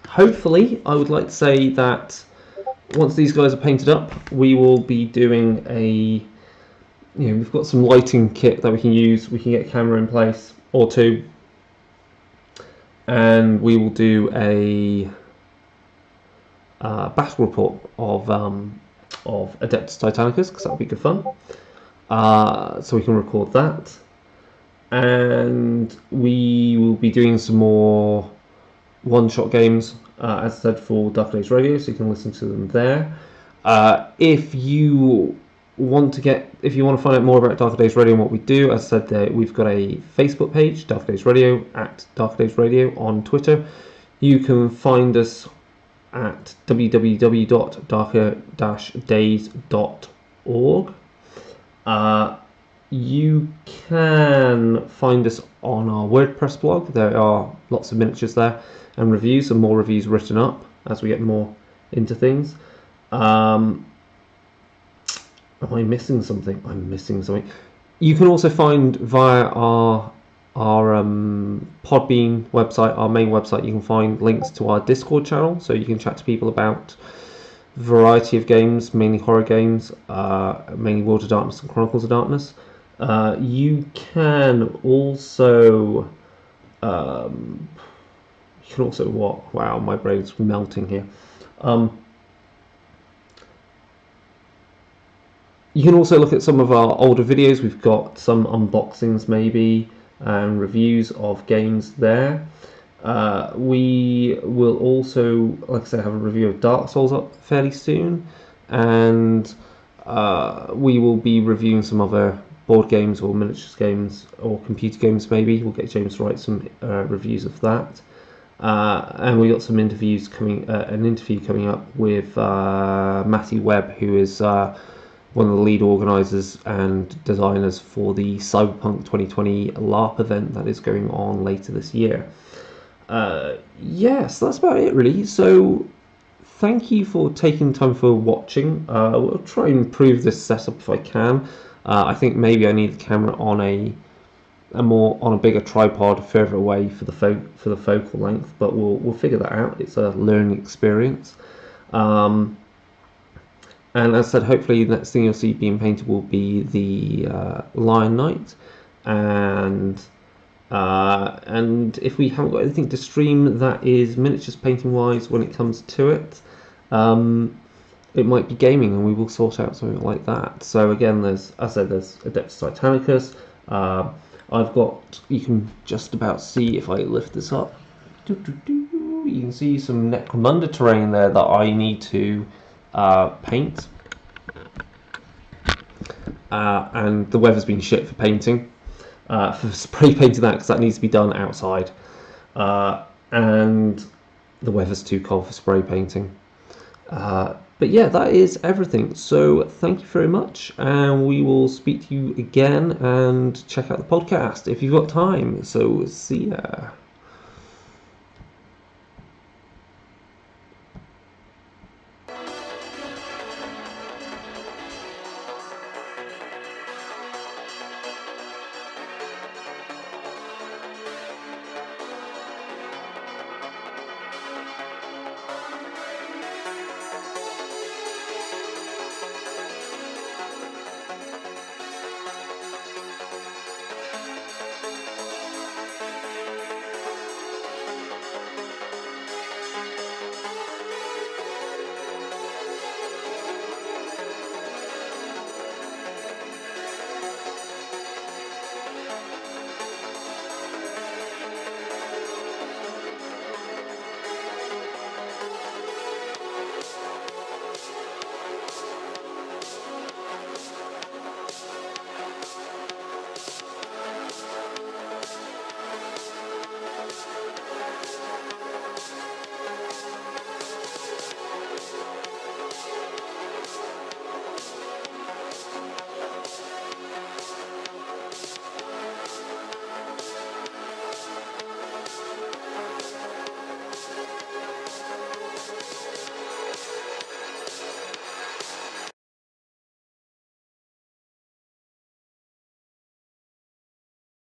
Hopefully, I would like to say that once these guys are painted up, we will be doing we've got some lighting kit that we can use. We can get a camera in place or two, and we will do a battle report of Adeptus Titanicus, because that would be good fun. So we can record that, and we will be doing some more one-shot games, as I said, for Dark Days Radio, so you can listen to them there. If you want to find out more about Dark Days Radio and what we do, as I said, we've got a Facebook page, Dark Days Radio, at Dark Days Radio on Twitter. You can find us at www.darker-days.org. You can find us on our WordPress blog. There are lots of miniatures there and reviews, and more reviews written up as we get more into things. Am I missing something? I'm missing something. You can also find via our Podbean website, our main website, you can find links to our Discord channel, so you can chat to people about a variety of games, mainly horror games, mainly World of Darkness and Chronicles of Darkness. You can also what? Wow, my brain's melting here. You can also look at some of our older videos. We've got some unboxings maybe and reviews of games there. We will also, like I said, have a review of Dark Souls up fairly soon, and we will be reviewing some other board games or miniatures games or computer games maybe. We'll get James to write some reviews of that. And we got some interviews coming, an interview coming up with Matty Webb, who is one of the lead organisers and designers for the Cyberpunk 2020 LARP event that is going on later this year. Yes, that's about it really. So thank you for taking time for watching. We'll try and improve this setup if I can. I think maybe I need the camera on a bigger tripod further away for the focal length, but we'll figure that out. It's a learning experience. And as I said, hopefully the next thing you'll see being painted will be the Lion Knight, and if we haven't got anything to stream that is miniatures painting wise when it comes to it, it might be gaming, and we will sort out something like that. So again, there's Adeptus Titanicus. You can just about see if I lift this up. You can see some Necromunda terrain there that I need to paint. And the weather's been shit for painting. For spray painting that, because that needs to be done outside. And the weather's too cold for spray painting. But yeah, that is everything. So thank you very much, and we will speak to you again, and check out the podcast if you've got time. So see ya.